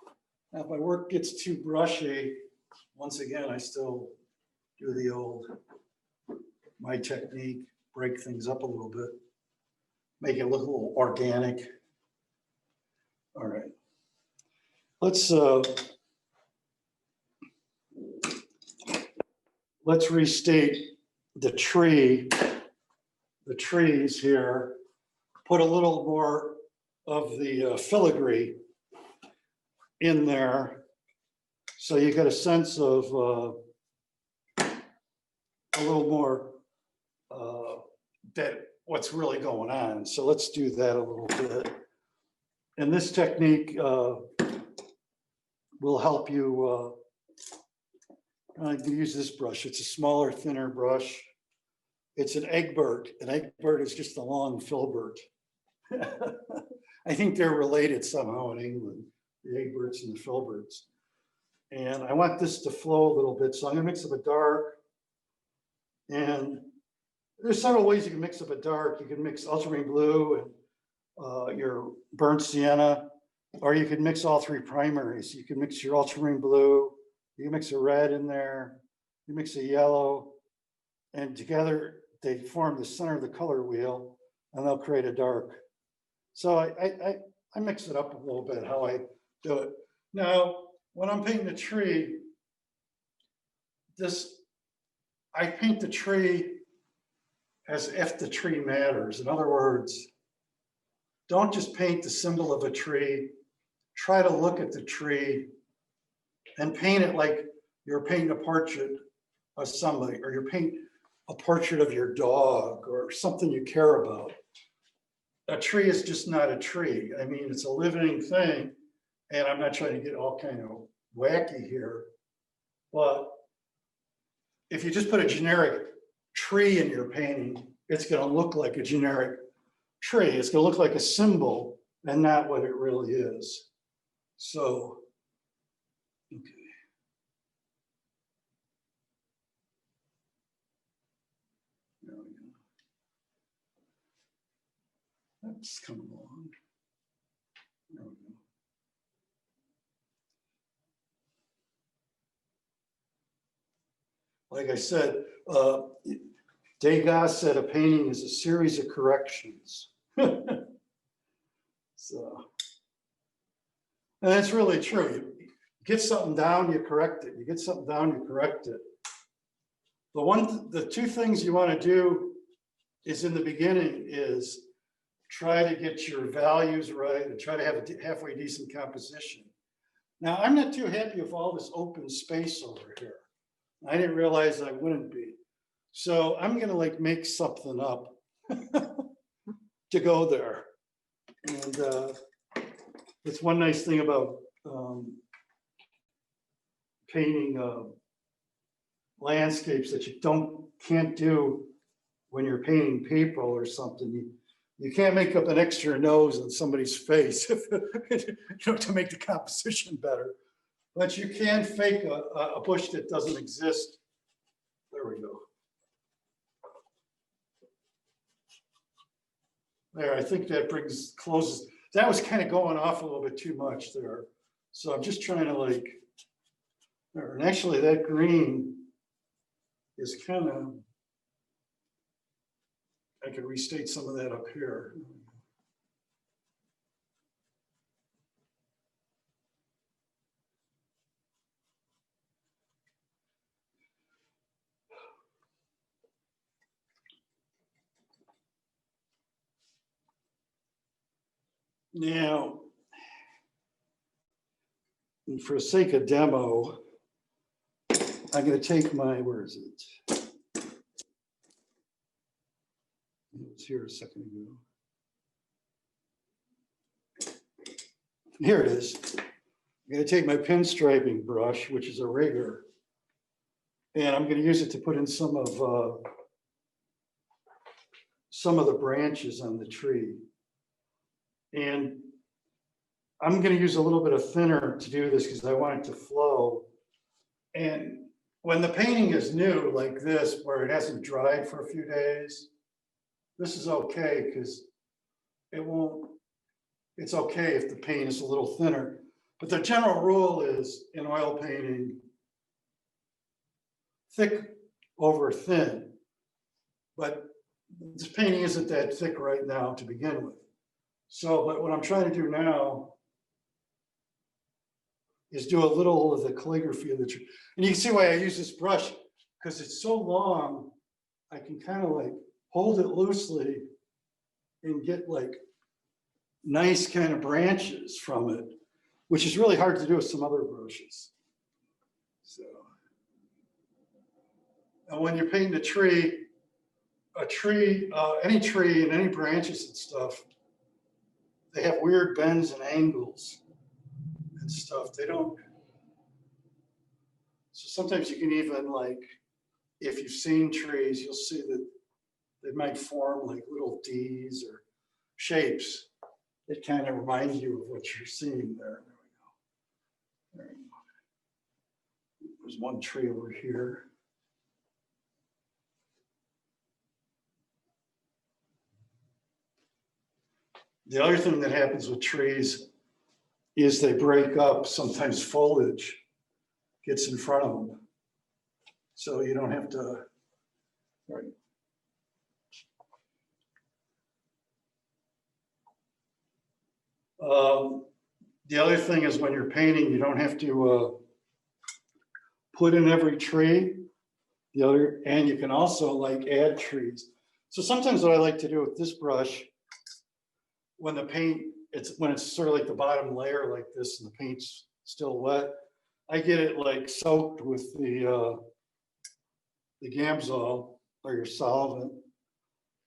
Speaker 2: go. Now if my work gets too brushy, once again, I still do the old, my technique, break things up a little bit, make it look a little organic. All right, let's restate the tree, the trees here, put a little more of the filigree in there. So you get a sense of a little more that what's really going on. So let's do that a little bit. And this technique will help you. I can use this brush. It's a smaller, thinner brush. It's an egbert. An egbert is just a long filbert. I think they're related somehow in England, the egberts and the filberts. And I want this to flow a little bit. So I'm gonna mix up a dark. And there's several ways you can mix up a dark. You can mix ultramarine blue and your burnt sienna, or you can mix all three primaries. You can mix your ultramarine blue, you can mix a red in there, you mix a yellow, and together they form the center of the color wheel, and they'll create a dark. So I mix it up a little bit how I do it. Now, when I'm painting a tree, I paint the tree as if the tree matters. In other words, don't just paint the symbol of a tree. Try to look at the tree and paint it like you're painting a portrait of somebody, or you're painting a portrait of your dog or something you care about. A tree is just not a tree. I mean, it's a living thing, and I'm not trying to get all kind of wacky here, but if you just put a generic tree in your painting, it's going to look like a generic tree. It's going to look like a symbol and not what it really is. So, okay. There we go. That's coming along. There we go. Like I said, Degas said a painting is a series of corrections. So, And that's really true. You get something down, you correct it. You get something down, you correct it. The two things you want to do is in the beginning is try to get your values right and try to have a halfway decent composition. Now, I'm not too happy with all this open space over here. I didn't realize I wouldn't be. So I'm gonna like make something up to go there. And it's one nice thing about painting landscapes that you can't do when you're painting people or something. You can't make up an extra nose on somebody's face to make the composition better. But you can fake a bush that doesn't exist. There we go. There, I think that closes. That was kind of going off a little bit too much there. So I'm just trying to like, there. And actually that green is kind of, I could restate some of that up here. Now, for the sake of demo, I'm going to take my, where is it? It was here a second ago. Here it is. I'm going to take my pinstriping brush, which is a rigger, and I'm going to use it to put in some of the branches on the tree. And I'm going to use a little bit of thinner to do this because I want it to flow. And when the painting is new like this, where it hasn't dried for a few days, this is okay because it's okay if the paint is a little thinner. But the general rule is in oil painting, thick over thin. But this painting isn't that thick right now to begin with. So, but what I'm trying to do now is do a little of the calligraphy of the tree. And you can see why I use this brush, because it's so long, I can kind of like hold it loosely and get like nice kind of branches from it, which is really hard to do with some other brushes. So, and when you're painting a tree, any tree and any branches and stuff, they have weird bends and angles and stuff. They don't. So sometimes you can even like, if you've seen trees, you'll see that they might form like little D's or shapes that kind of remind you of what you're seeing there. There we go. There we go. There's one tree over here. The other thing that happens with trees is they break up. Sometimes foliage gets in front of them. So you don't have to, right. The other thing is when you're painting, you don't have to put in every tree. And you can also like add trees. So sometimes what I like to do with this brush, when the paint, when it's sort of like the bottom layer like this and the paint's still wet, I get it like soaked with the Gamsol or your solvent,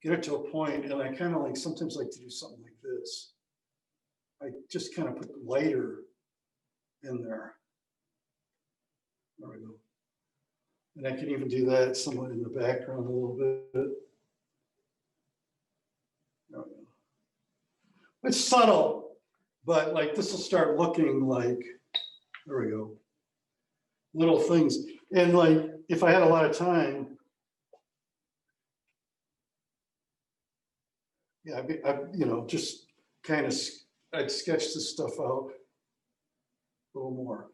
Speaker 2: get it to a point, and I kind of like sometimes like to do something like this. I just kind of put the lighter in there. There we go. And I can even do that somewhat in the background a little bit. There we go. It's subtle, but like this will start looking like, there we go, little things. And like, if I had a lot of time, yeah, you know, just kind of, I'd sketch this stuff out a little more.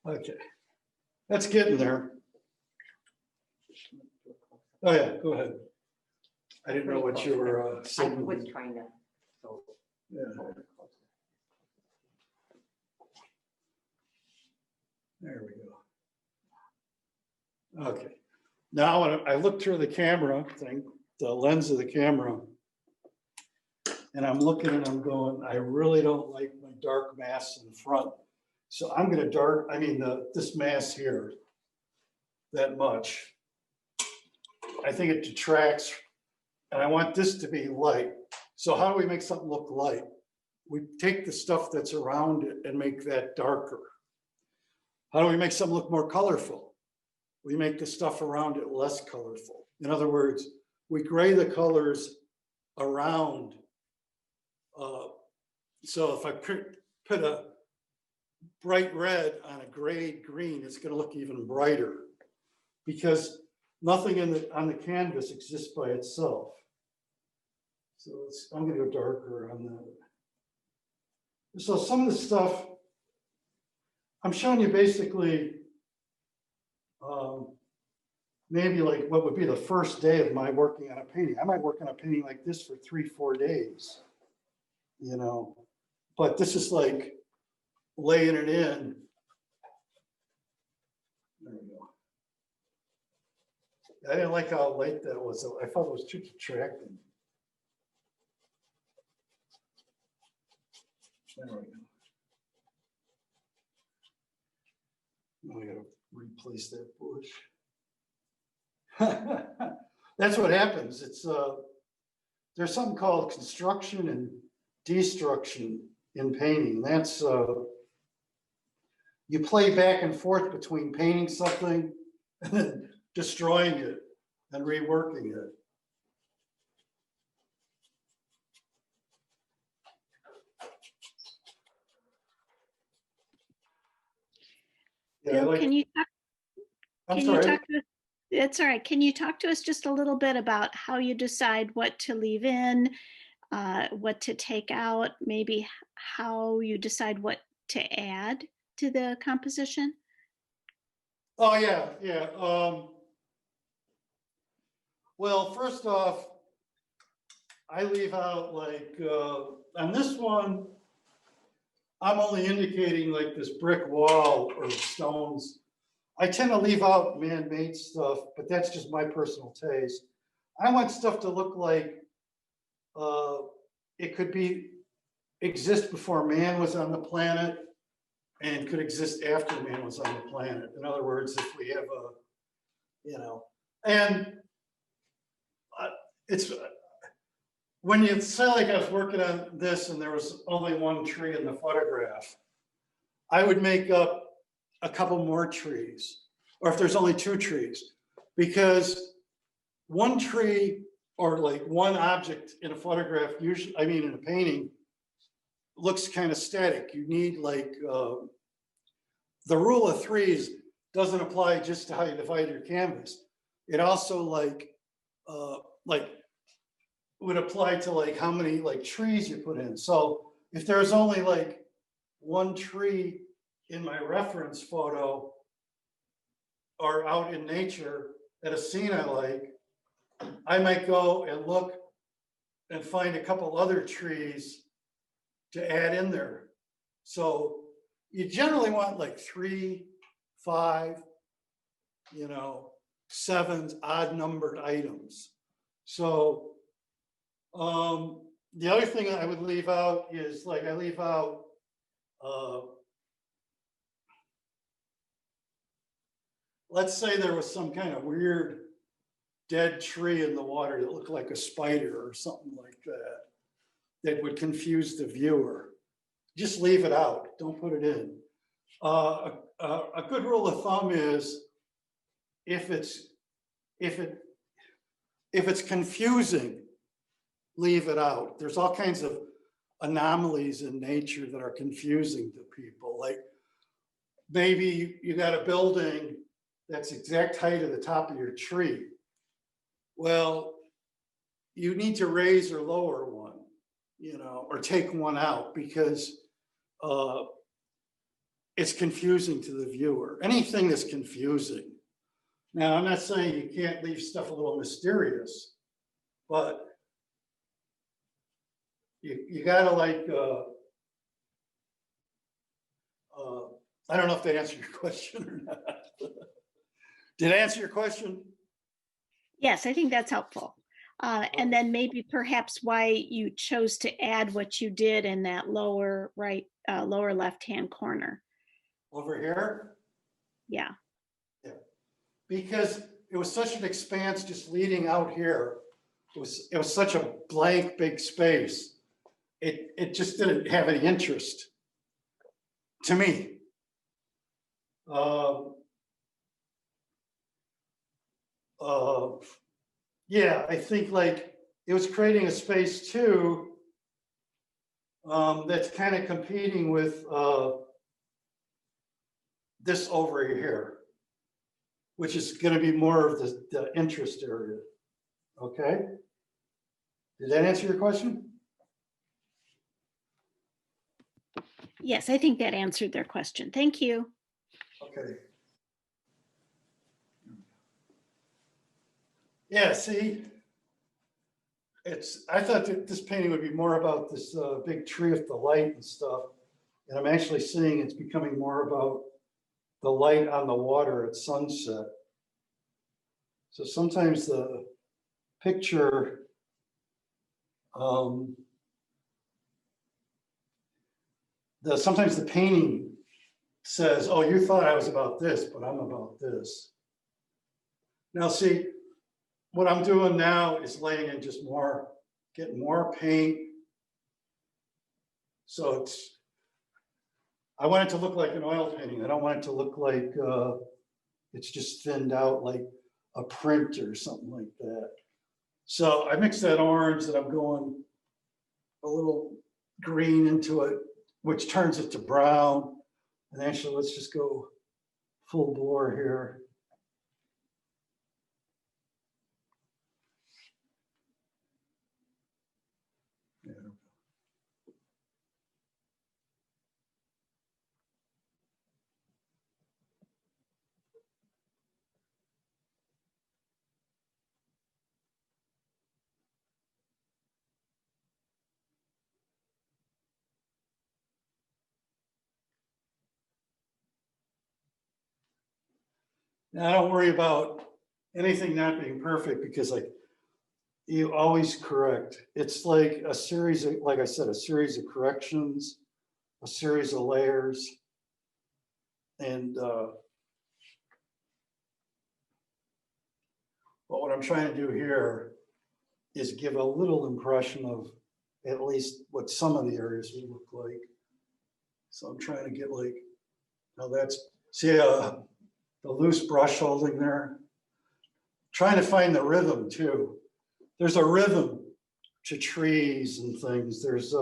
Speaker 2: Okay, that's getting there. Oh yeah, go ahead. I didn't know what you were saying.
Speaker 3: I was trying to.
Speaker 2: Yeah. There we go. Okay. Now, when I look through the camera thing, the lens of the camera, and I'm looking and I'm going, I really don't like my dark mass in the front. So I'm gonna this mass here that much. I think it detracts, and I want this to be light. So how do we make something look light? We take the stuff that's around it and make that darker. How do we make something look more colorful? We make the stuff around it less colorful. In other words, we gray the colors around. So if I put a bright red on a gray green, it's going to look even brighter because nothing on the canvas exists by itself. So I'm going to go darker on that. So some of the stuff I'm showing you basically maybe like what would be the first day of my working on a painting. I might work on a painting like this for 3-4 days, you know, but this is like laying it in. There we go. I didn't like how light that was. I thought it was too detracting. There we go. Now I gotta replace that bush. That's what happens. It's there's something called construction and destruction in painting. That's you play back and forth between painting something and then destroying it and reworking it.
Speaker 1: Bill,
Speaker 2: like,
Speaker 1: can you talk,
Speaker 2: I'm
Speaker 1: can
Speaker 2: sorry.
Speaker 1: you talk to us? It's all right. Can you talk to us just a little bit about how you decide what to leave in, what to take out, maybe how you decide what to add to the composition?
Speaker 2: Oh yeah, yeah. Well, first off, I leave out like on this one, I'm only indicating like this brick wall or stones. I tend to leave out man-made stuff, but that's just my personal taste. I want stuff to look like it could exist before man was on the planet and could exist after man was on the planet. In other words, if we have a, you know, and it's, when you say like I was working on this and there was only one tree in the photograph, I would make up a couple more trees, or if there's only 2 trees, because one tree or like one object in a photograph, usually, I mean, in a painting, looks kind of static. You need like, the rule of 3s doesn't apply just to how you divide your canvas. It also like would apply to like how many like trees you put in. So if there's only like 1 tree in my reference photo or out in nature at a scene I like, I might go and look and find a couple other trees to add in there. So you generally want like 3, 5, you know, 7s, odd numbered items. So the other thing I would leave out is like I leave out let's say there was some kind of weird dead tree in the water that looked like a spider or something like that, that would confuse the viewer. Just leave it out, don't put it in. A good rule of thumb is if it's confusing, leave it out. There's all kinds of anomalies in nature that are confusing to people. Like maybe you got a building that's exact height of the top of your tree. Well, you need to raise or lower one, you know, or take one out because it's confusing to the viewer. Anything that's confusing. Now, I'm not saying you can't leave stuff a little mysterious, but you gotta like I don't know if that answered your question or not. Did I answer your question?
Speaker 1: Yes, I think that's helpful. And then maybe perhaps why you chose to add what you did in that lower right, lower left-hand corner.
Speaker 2: Over here?
Speaker 1: Yeah.
Speaker 2: Yeah. Because it was such an expanse just leading out here. It was such a blank, big space. It just didn't have any interest to me. Yeah, I think like it was creating a space too that's kind of competing with this over here, which is going to be more of the interest area. Okay. Did that answer your question?
Speaker 1: Yes, I think that answered their question. Thank you.
Speaker 2: Okay. Yeah, see, I thought that this painting would be more about this big tree with the light and stuff. And I'm actually seeing it's becoming more about the light on the water at sunset. So sometimes the picture sometimes the painting says, oh, you thought I was about this, but I'm about this. Now see, what I'm doing now is laying in just more, getting more paint. So I want it to look like an oil painting. I don't want it to look like it's just thinned out like a print or something like that. So I mix that orange that I'm going a little green into it, which turns it to brown. And actually, let's just go full bore here. Yeah. Now, I don't worry about anything not being perfect because like you always correct. It's like a series of, like I said, a series of corrections, a series of layers. And but what I'm trying to do here is give a little impression of at least what some of the areas would look like. So I'm trying to get like, now that's, see the loose brush holding there? Trying to find the rhythm too. There's a rhythm to trees and things. There's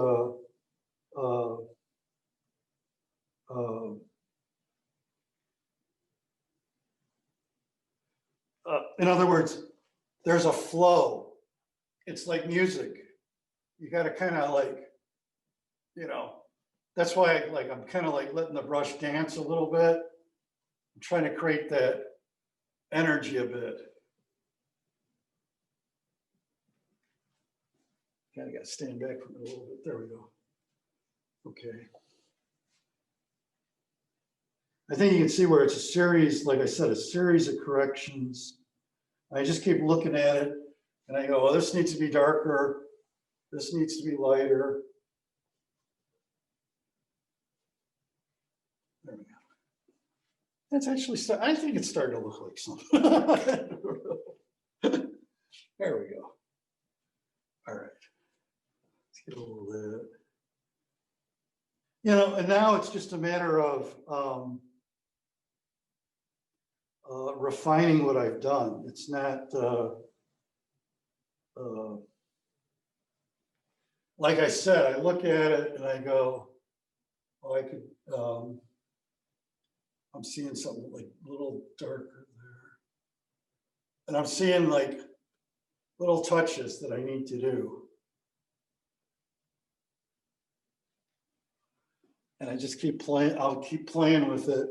Speaker 2: in other words, there's a flow. It's like music. You got to kind of like, you know, that's why like I'm kind of like letting the brush dance a little bit. I'm trying to create that energy a bit. Kind of got to stand back from it a little bit. There we go. Okay. I think you can see where it's a series, like I said, a series of corrections. I just keep looking at it and I go, well, this needs to be darker. This needs to be lighter. There we go. That's actually, I think it's starting to look like something. There we go. All right. Let's get a little of that. You know, and now it's just a matter of refining what I've done. It's not, like I said, I look at it and I go, oh, I could, I'm seeing something like a little darker there. And I'm seeing like little touches that I need to do. And I just keep playing, I'll keep playing with it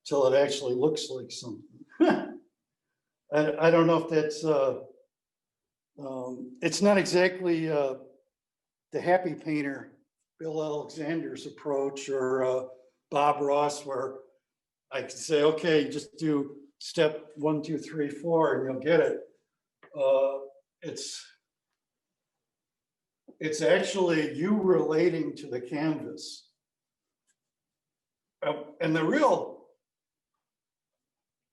Speaker 2: till it actually looks like something. I don't know if that's, it's not exactly the happy painter, Bill Alexander's approach, or, Bob Ross where I can say, okay, just do step 1, 2, 3, 4, and you'll get it. It's actually you relating to the canvas. And the real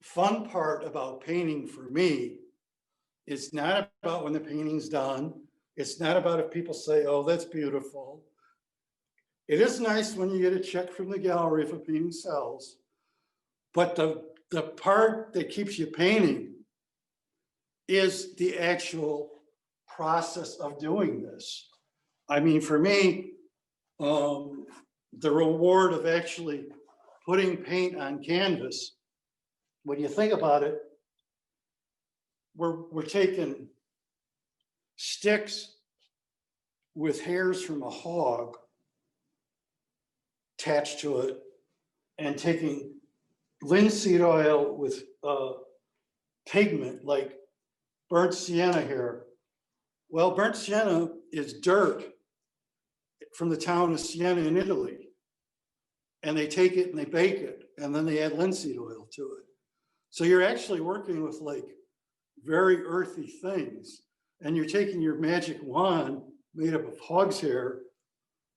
Speaker 2: fun part about painting for me is not about when the painting's done. It's not about if people say, oh, that's beautiful. It is nice when you get a check from the gallery if a painting sells. But the part that keeps you painting is the actual process of doing this. I mean, for me, the reward of actually putting paint on canvas, when you think about it, we're taking sticks with hairs from a hog attached to it and taking linseed oil with pigment like burnt sienna here. Well, burnt sienna is dirt from the town of Siena in Italy. And they take it and they bake it, and then they add linseed oil to it. So you're actually working with like very earthy things. And you're taking your magic wand made up of hog's hair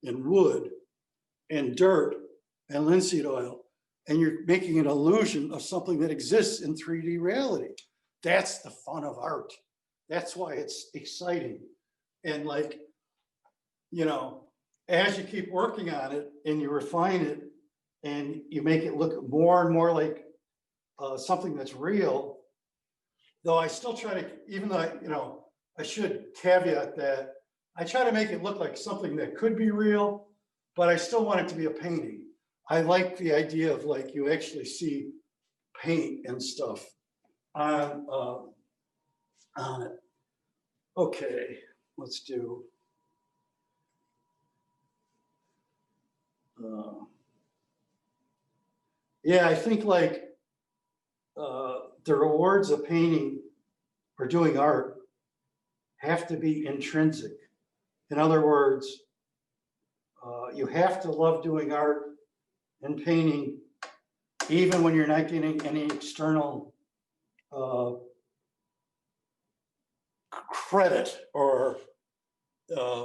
Speaker 2: and wood and dirt and linseed oil, and you're making an illusion of something that exists in 3D reality. That's the fun of art. That's why it's exciting. And like, you know, as you keep working on it and you refine it and you make it look more and more like something that's real, though I still try to, even though I should caveat that, I try to make it look like something that could be real, but I still want it to be a painting. I like the idea of like you actually see paint and stuff on it. Okay, let's do. Yeah, I think like the rewards of painting or doing art have to be intrinsic. In other words, you have to love doing art and painting even when you're not getting any external credit, or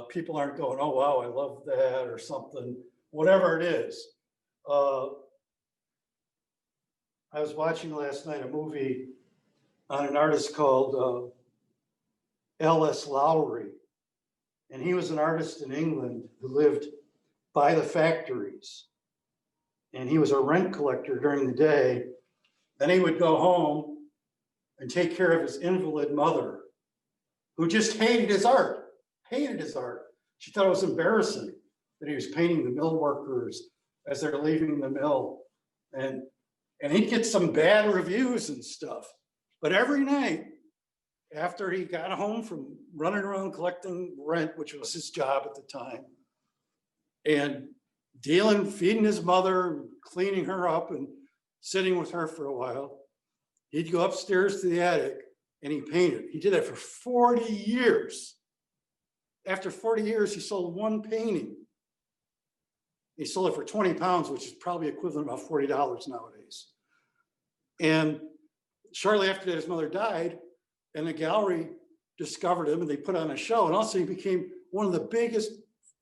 Speaker 2: people aren't going, oh, wow, I love that, or something, whatever it is. I was watching last night a movie on an artist called L.S. Lowry. And he was an artist in England who lived by the factories. And he was a rent collector during the day. Then he would go home and take care of his invalid mother, who just hated his art, hated his art. She thought it was embarrassing that he was painting the mill workers as they're leaving the mill. And he'd get some bad reviews and stuff. But every night, after he got home from running around collecting rent, which was his job at the time, and feeding his mother, cleaning her up and sitting with her for a while, he'd go upstairs to the attic and he painted. He did that for 40 years. After 40 years, he sold one painting. He sold it for 20 pounds, which is probably equivalent to about $40 nowadays. And shortly after that, his mother died, and the gallery discovered him and they put on a show, and also he became one of the biggest,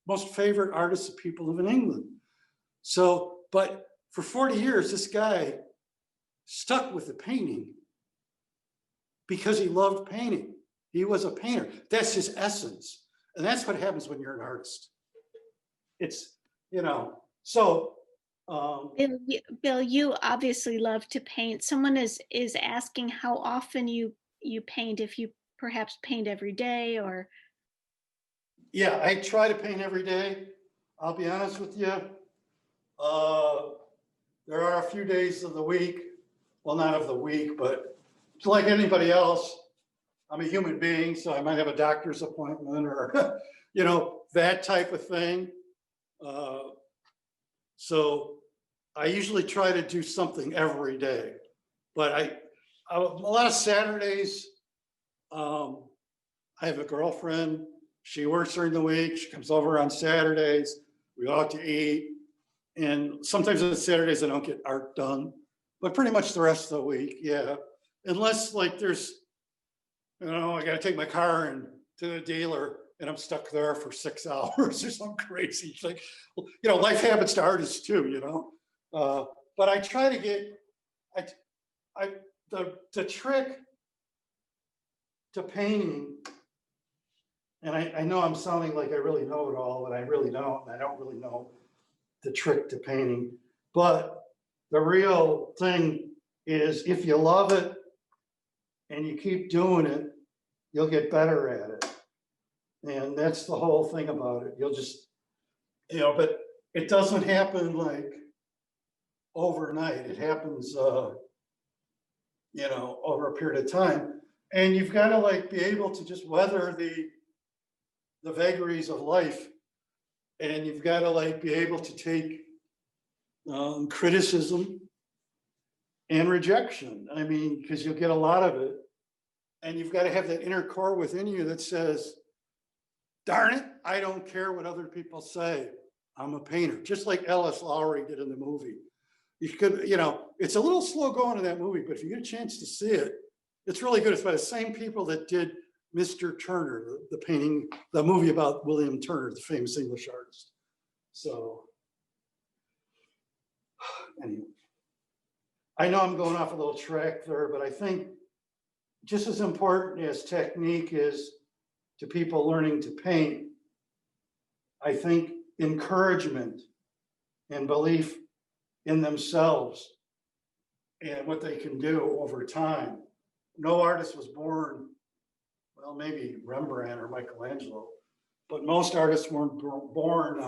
Speaker 2: most favorite artists of people in England. So, but for 40 years, this guy stuck with the painting because he loved painting. He was a painter. That's his essence. And that's what happens when you're an artist. It's, so.
Speaker 1: Bill, you obviously love to paint. Someone is asking how often you paint, if you perhaps paint every day or.
Speaker 2: Yeah, I try to paint every day. I'll be honest with you. There are a few days of the week, well, not of the week, but like anybody else, I'm a human being, so I might have a doctor's appointment or, that type of thing. So I usually try to do something every day, but a lot of Saturdays, I have a girlfriend. She works during the week. She comes over on Saturdays. We go out to eat. And sometimes on Saturdays I don't get art done, but pretty much the rest of the week, yeah. Unless like there's, I gotta take my car and to the dealer and I'm stuck there for 6 hours or something crazy. It's like, life happens to artists too, but I try to get, the trick to painting, and I know I'm sounding like I really know it all, but I really don't. I don't really know the trick to painting. But the real thing is if you love it and you keep doing it, you'll get better at it. And that's the whole thing about it. You'll just, but it doesn't happen like overnight. It happens, over a period of time. And you've got to like be able to just weather the vagaries of life. And you've got to like be able to take criticism and rejection. I mean, because you'll get a lot of it. And you've got to have that inner core within you that says, darn it, I don't care what other people say. I'm a painter, just like Ellis Lowry did in the movie. You could, it's a little slow going in that movie, but if you get a chance to see it, it's really good. It's by the same people that did Mr. Turner, the painting, the movie about William Turner, the famous English artist. So, anyway, I know I'm going off a little track there, but I think just as important as technique is to people learning to paint, I think encouragement and belief in themselves and what they can do over time. No artist was born, well, maybe Rembrandt or Michelangelo, but most artists weren't born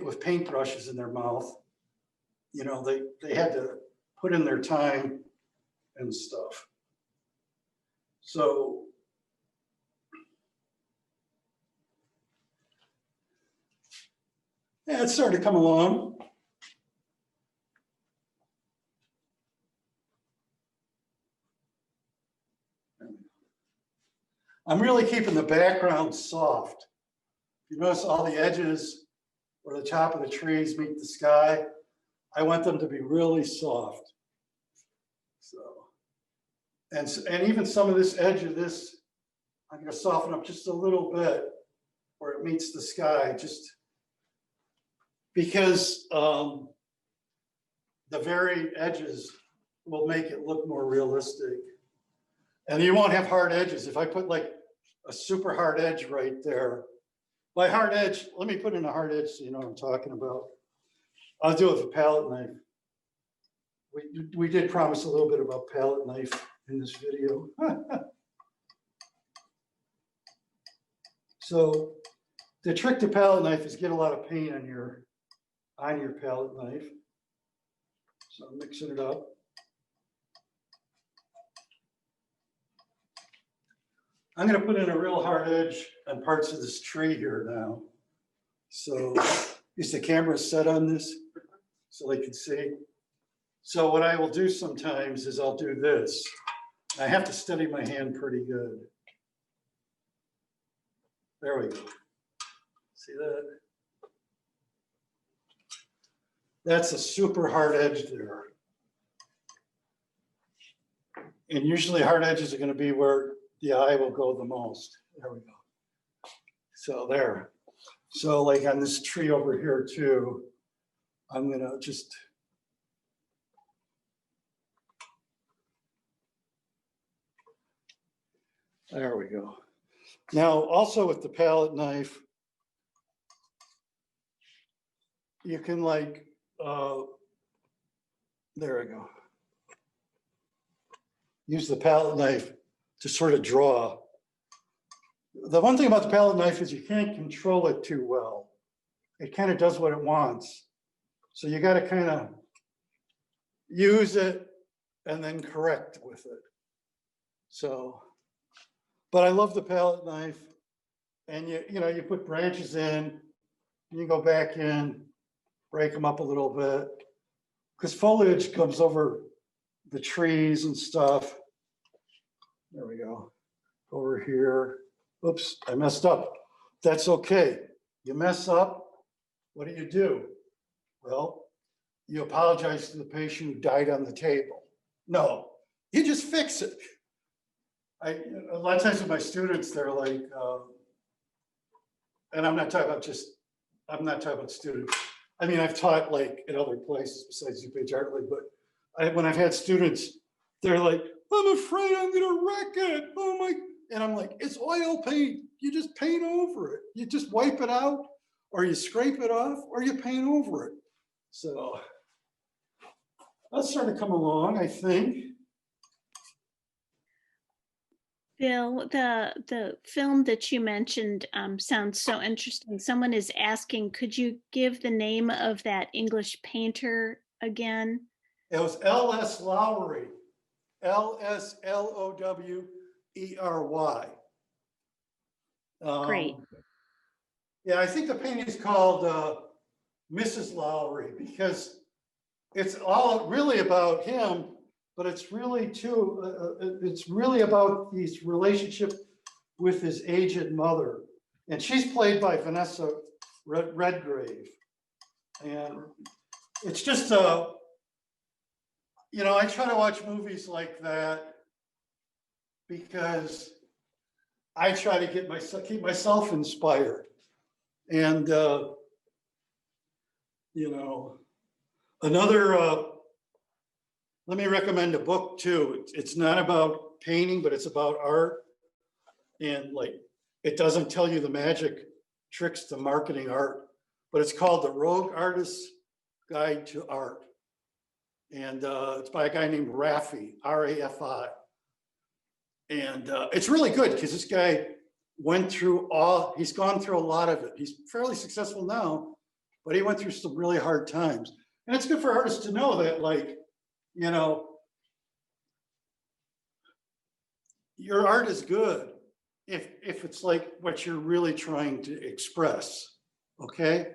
Speaker 2: with paintbrushes in their mouth. They had to put in their time and stuff. So, yeah, it's starting to come along. I'm really keeping the background soft. You notice all the edges where the top of the trees meet the sky. I want them to be really soft. So, and even some of this edge of this, I'm going to soften up just a little bit where it meets the sky, just because the very edges will make it look more realistic. And you won't have hard edges. If I put like a super hard edge right there, by hard edge, let me put in a hard edge so you know what I'm talking about. I'll do it with a palette knife. We did promise a little bit about palette knife in this video. So the trick to palette knife is get a lot of paint on your palette knife. So I'm mixing it up. I'm going to put in a real hard edge on parts of this tree here now. So is the camera set on this so they can see? So what I will do sometimes is I'll do this. I have to steady my hand pretty good. There we go. See that? That's a super hard edge there. And usually hard edges are going to be where the eye will go the most. There we go. So there. So like on this tree over here too, I'm going to just there we go. Now also with the palette knife, you can like, there we go. Use the palette knife to sort of draw. The one thing about the palette knife is you can't control it too well. It kind of does what it wants. So you got to kind of use it and then correct with it. So, but I love the palette knife. And you put branches in, and you go back in, break them up a little bit. Because foliage comes over the trees and stuff. There we go. Over here. Oops, I messed up. That's okay. You mess up, what do? Well, you apologize to the patient who died on the table. No, you just fix it. A lot of times with my students, they're like, and I'm not talking about students. I mean, I've taught like at other places besides DuPage Art League, but when I've had students, they're like, I'm afraid I'm gonna wreck it. Oh my, and I'm like, it's oil paint. You just paint over it. You just wipe it out, or you scrape it off, or you paint over it. So that's starting to come along, I think.
Speaker 1: Bill, the film that you mentioned sounds so interesting. Someone is asking, could you give the name of that English painter again?
Speaker 2: It was L.S. Lowry, Lslowery.
Speaker 1: Great.
Speaker 2: Yeah, I think the painting is called Mrs. Lowry because it's all really about him, but it's really too, it's really about his relationship with his aged mother. And she's played by Vanessa Redgrave. And it's just, you know, I try to watch movies like that because I try to keep myself inspired. And, you know, another, let me recommend a book too. It's not about painting, but it's about art. And like, it doesn't tell you the magic tricks to marketing art, but it's called The Rogue Artist's Guide to Art. And it's by a guy named Raffi, R-A-F-I. And it's really good because this guy he's gone through a lot of it. He's fairly successful now, but he went through some really hard times. And it's good for artists to know that, like, you know, your art is good if it's like what you're really trying to express, okay?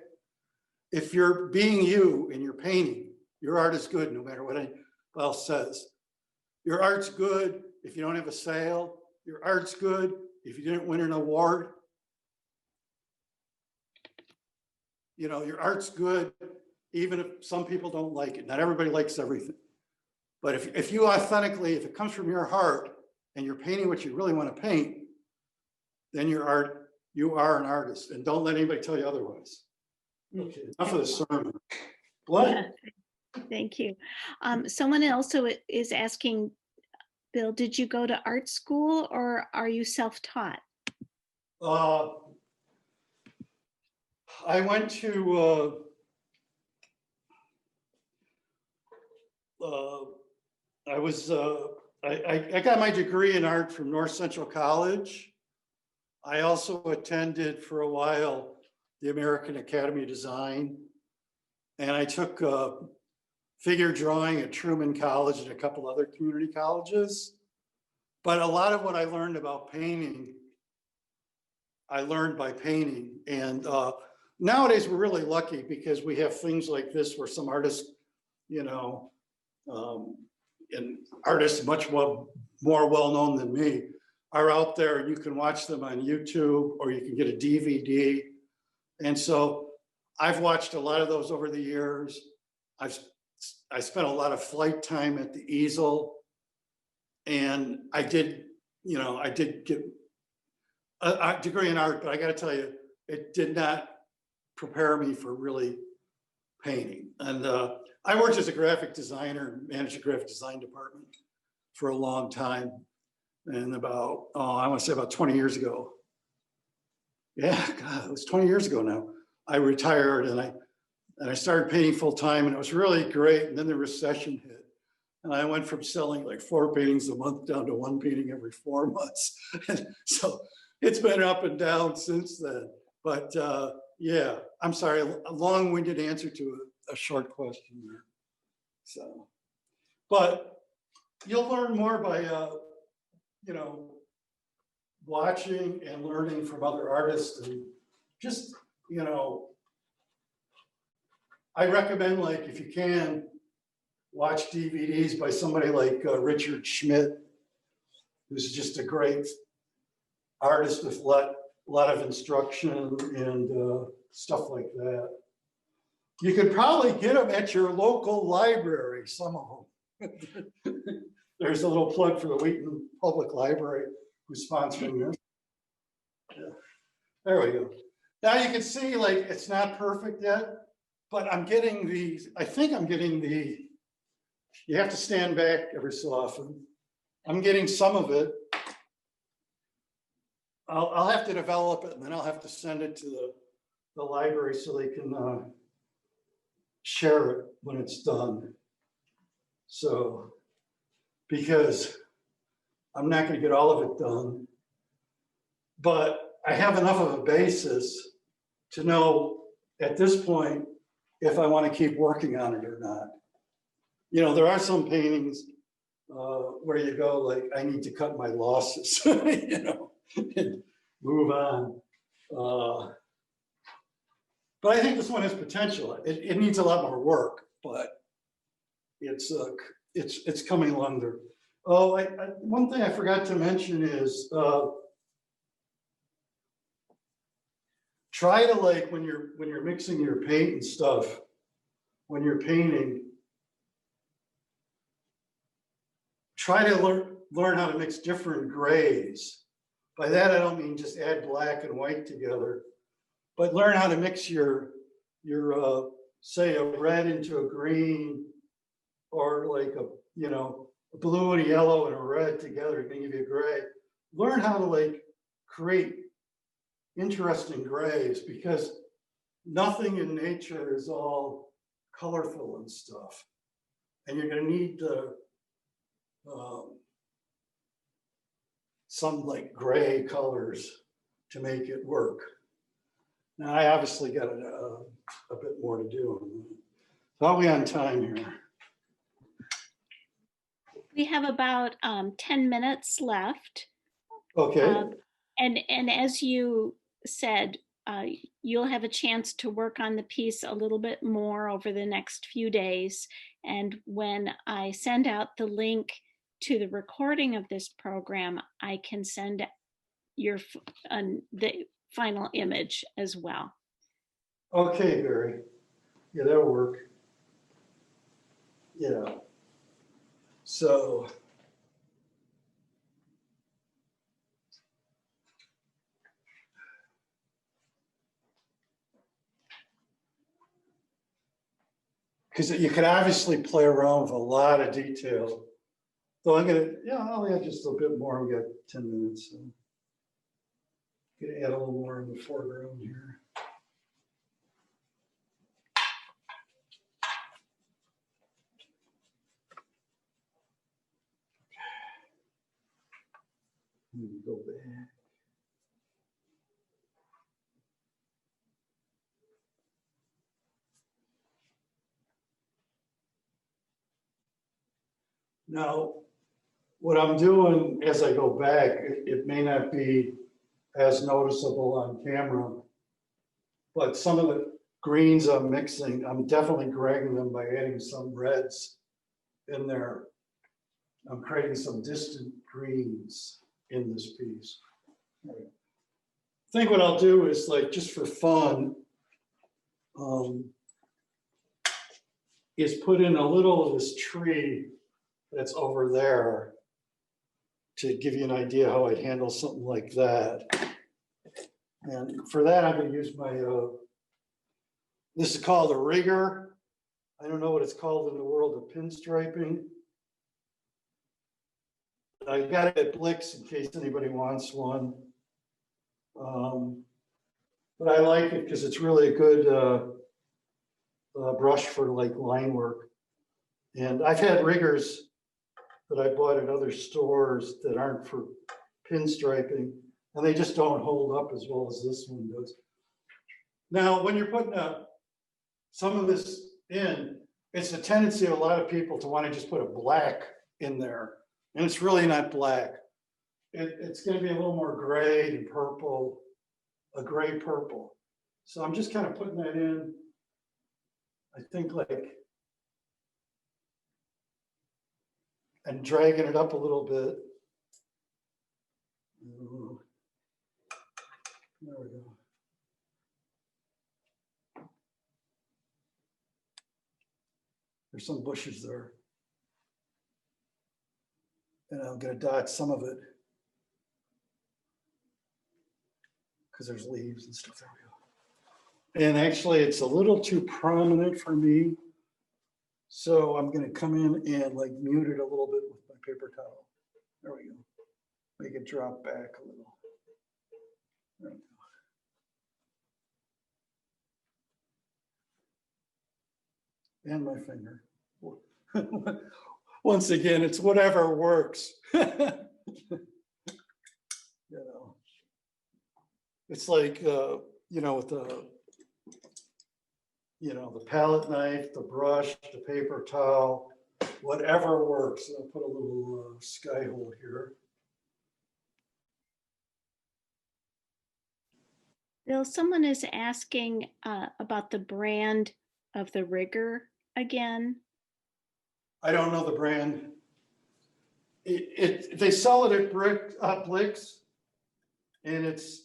Speaker 2: If you're being you and you're painting, your art is good no matter what anyone else says. Your art's good if you don't have a sale. Your art's good if you didn't win an award. You know, your art's good even if some people don't like it. Not everybody likes everything. But if you authentically, if it comes from your heart and you're painting what you really want to paint, then you are an artist. And don't let anybody tell you otherwise. Okay, enough of the sermon. What?
Speaker 1: Yeah, thank you. Someone also is asking, Bill, did you go to art school or are you self-taught?
Speaker 2: I went to I got my degree in art from North Central College. I also attended for a while the American Academy of Design. And I took figure drawing at Truman College and a couple other community colleges. But a lot of what I learned about painting, I learned by painting. And nowadays we're really lucky because we have things like this where some artists, you know, and artists much more well-known than me are out there and you can watch them on YouTube or you can get a DVD. And so I've watched a lot of those over the years. I spent a lot of flight time at the easel and I did get a degree in art, but I got to tell you, it did not prepare me for really painting. And I worked as a graphic designer, managed a graphic design department for a long time. And about, I want to say about 20 years ago. Yeah, God, it was 20 years ago now. I retired and I started painting full time and it was really great. And then the recession hit. And I went from selling like 4 paintings a month down to 1 painting every 4 months. And so it's been up and down since then. But yeah, I'm sorry, a long-winded answer to a short question there. So, but you'll learn more by, you know, watching and learning from other artists and just, you know, I recommend, like, if you can, watch DVDs by somebody like Richard Schmidt, who's just a great artist with a lot of instruction and stuff like that. You could probably get them at your local library, some of them. There's a little plug for the Wheaton Public Library who's sponsoring this. Yeah. There we go. Now you can see, like, it's not perfect yet, but I'm getting the, I think I'm getting the, you have to stand back every so often. I'm getting some of it. I'll have to develop it, and then I'll have to send it to the library so they can share it when it's done. So, because I'm not going to get all of it done, but I have enough of a basis to know at this point if I want to keep working on it or not. You know, there are some paintings where you go like, I need to cut my losses, you know, and move on. But I think this one has potential. It needs a lot more work, but it's coming along there. Oh, one thing I forgot to mention is try to, like, when you're mixing your paint and stuff, when you're painting, try to learn how to mix different grays. By that, I don't mean just add black and white together, but learn how to mix your say a red into a green, or like a, you know, a blue and a yellow and a red together to give you a gray. Learn how to, like, create interesting grays, because nothing in nature is all colorful and stuff. And you're going to need some, like, gray colors to make it work. Now, I obviously got a bit more to do. So are we on time here?
Speaker 1: We have about 10 minutes left.
Speaker 2: Okay.
Speaker 1: And as you said, you'll have a chance to work on the piece a little bit more over the next few days. And when I send out the link to the recording of this program, I can send your the final image as well.
Speaker 2: Okay, Barry. Yeah, that'll work. Yeah. So. Because you can obviously play around with a lot of detail. So I'm gonna, yeah, I'll add just a bit more. We got 10 minutes. So I'm gonna add a little more in the foreground here. Go back. Now, what I'm doing as I go back, it may not be as noticeable on camera, but some of the greens I'm mixing, I'm definitely gragging them by adding some reds in there. I'm creating some distant greens in this piece. I think what I'll do is, like, just for fun, is put in a little of this tree that's over there to give you an idea how I'd handle something like that. And for that, I'm going to use my, this is called a rigger. I don't know what it's called in the world of pinstriping. I got it at Blix in case anybody wants one. But I like it because it's really a good brush for, like, line work. And I've had riggers that I bought at other stores that aren't for pinstriping, and they just don't hold up as well as this one does. Now, when you're putting some of this in, it's a tendency of a lot of people to want to just put a black in there, and it's really not black. It's going to be a little more gray and purple, a gray purple. So I'm just kind of putting that in, I think, like, and dragging it up a little bit. There we go. There's some bushes there. And I'm gonna dot some of it. Because there's leaves and stuff. There we go. And actually it's a little too prominent for me. So I'm gonna come in and like mute it a little bit with my paper towel. There we go. Make it drop back a little. There we go. And my finger. Once again, it's whatever works. You know, it's like, you know, with the, you know, the palette knife, the brush, the paper towel, whatever works. I'll put a little sky hole here.
Speaker 1: Bill, someone is asking about the brand of the rigger again.
Speaker 2: I don't know the brand. They sell it at Blicks, and it's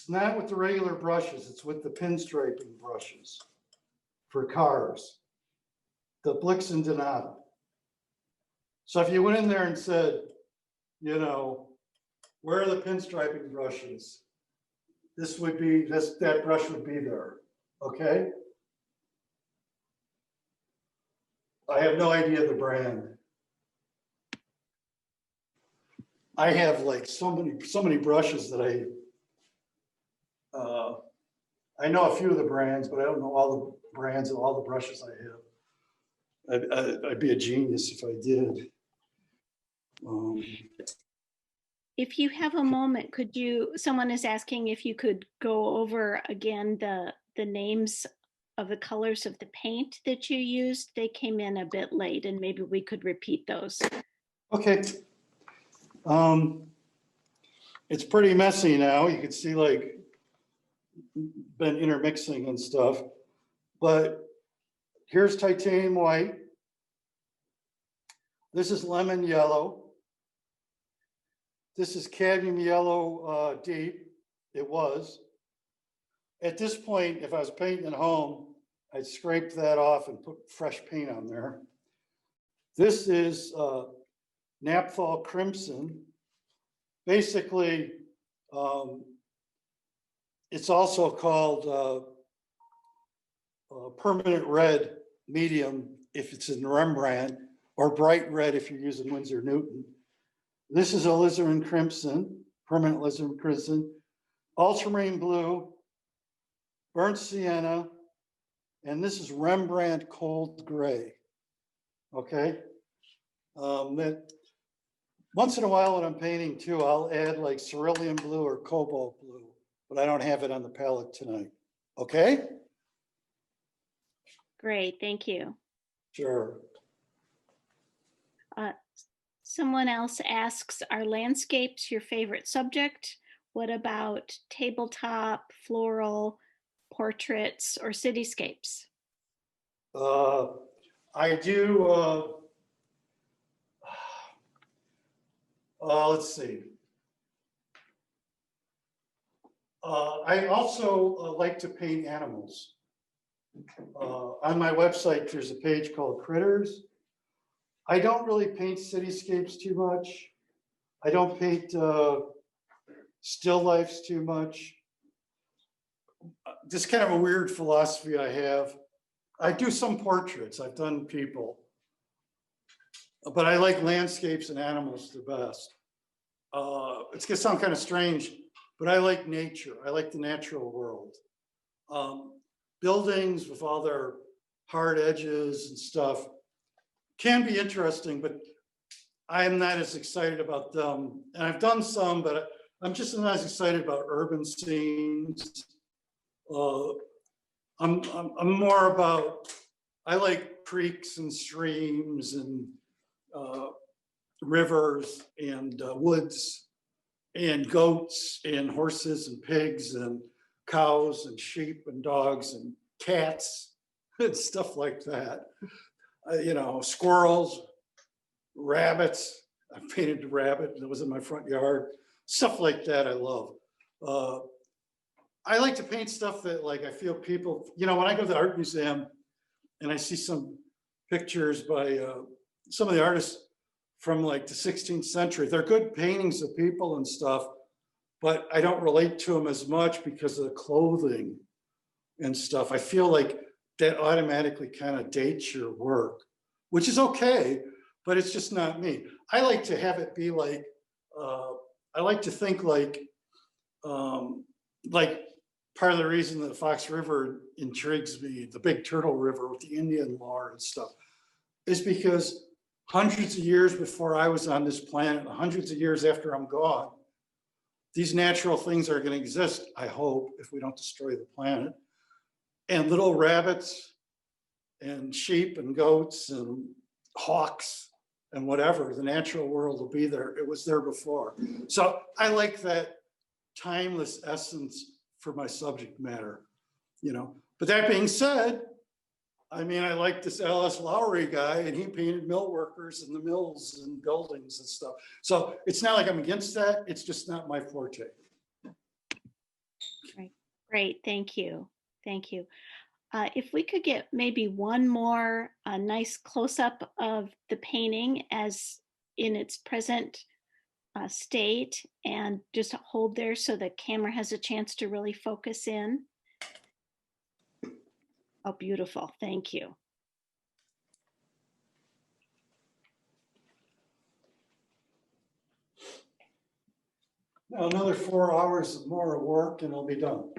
Speaker 2: not with the regular brushes. It's with the pinstriping brushes for cars, the Blicks and Donato. So if you went in there and said, you know, where are the pinstriping brushes? This would be that brush would be there. Okay. I have no idea the brand. I have like so many brushes that I know a few of the brands, but I don't know all the brands and all the brushes I have. I'd be a genius if I did.
Speaker 1: If you have a moment, could you, someone is asking if you could go over again the names of the colors of the paint that you used. They came in a bit late and maybe we could repeat those.
Speaker 2: Okay. It's pretty messy now. You can see like been intermixing and stuff, but here's titanium white. This is lemon yellow. This is cadmium yellow deep. It was. At this point, if I was painting at home, I'd scrape that off and put fresh paint on there. This is Naphtha Crimson. Basically, it's also called permanent red medium if it's in Rembrandt, or bright red if you're using Winsor Newton. This is alizarin crimson, permanent alizarin crimson, ultramarine blue, burnt sienna, and this is Rembrandt cold gray. Okay. That once in a while when I'm painting too, I'll add like cerulean blue or cobalt blue, but I don't have it on the palette tonight. Okay.
Speaker 1: Great, thank you.
Speaker 2: Sure.
Speaker 1: Someone else asks, are landscapes your favorite subject? What about tabletop, floral, portraits, or cityscapes?
Speaker 2: I do, let's see. I also like to paint animals. On my website, there's a page called Critters. I don't really paint cityscapes too much. I don't paint still lifes too much. Just kind of a weird philosophy I have. I do some portraits, I've done people, but I like landscapes and animals the best. It's gonna sound kind of strange, but I like nature. I like the natural world. Buildings with all their hard edges and stuff can be interesting, but I am not as excited about them. And I've done some, but I'm just not as excited about urban scenes. I'm more about, I like creeks and streams and rivers and woods and goats and horses and pigs and cows and sheep and dogs and cats and stuff like that. You know, squirrels, rabbits. I painted a rabbit that was in my front yard. Stuff like that I love. I like to paint stuff that like I feel people, you know, when I go to the art museum and I see some pictures by some of the artists from like the 16th century. They're good paintings of people and stuff, but I don't relate to them as much because of the clothing and stuff. I feel like that automatically kind of dates your work, which is okay, but it's just not me. I like to have it be like, I like to think like part of the reason that Fox River intrigues me, the Big Turtle River with the Indian lore and stuff, is because hundreds of years before I was on this planet, hundreds of years after I'm gone, these natural things are going to exist, I hope, if we don't destroy the planet. And little rabbits and sheep and goats and hawks and whatever, the natural world will be there. It was there before. So I like that timeless essence for my subject matter, you know. But that being said, I mean, I like this L.S. Lowry guy, and he painted mill workers and the mills and buildings and stuff. So it's not like I'm against that. It's just not my forte.
Speaker 1: Great, thank you. Thank you. If we could get maybe one more nice close-up of the painting as in its present state, and just hold there so the camera has a chance to really focus in. Oh, beautiful. Thank you.
Speaker 2: Now another 4 hours more of work and I'll be done.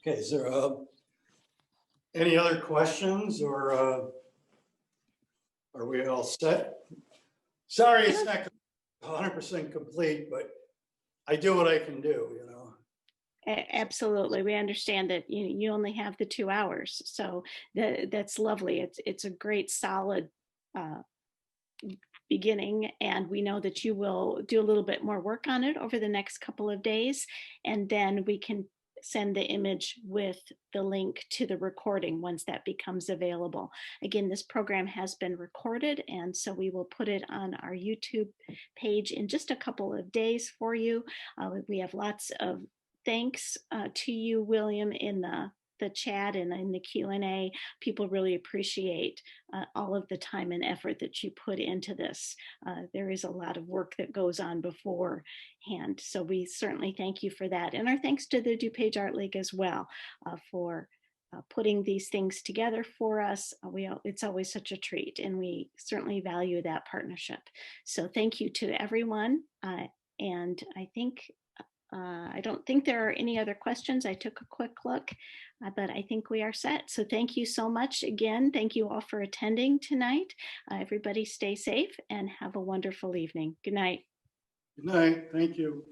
Speaker 2: Okay, is there any other questions, or are we all set? Sorry, it's not 100% complete, but I do what I can do, you know.
Speaker 1: Absolutely. We understand that you only have the 2 hours. So that's lovely. It's a great solid beginning, and we know that you will do a little bit more work on it over the next couple of days, and then we can send the image with the link to the recording once that becomes available. Again, this program has been recorded, and so we will put it on our YouTube page in just a couple of days for you. We have lots of thanks to you, William, in the chat and in the Q&A. People really appreciate all of the time and effort that you put into this. There is a lot of work that goes on beforehand, so we certainly thank you for that. And our thanks to the DuPage Art League as well for putting these things together for us. It's always such a treat, and we certainly value that partnership. So thank you to everyone. And I don't think there are any other questions. I took a quick look, but I think we are set. So thank you so much again. Thank you all for attending tonight. Everybody stay safe and have a wonderful evening. Good night.
Speaker 2: Good night. Thank you.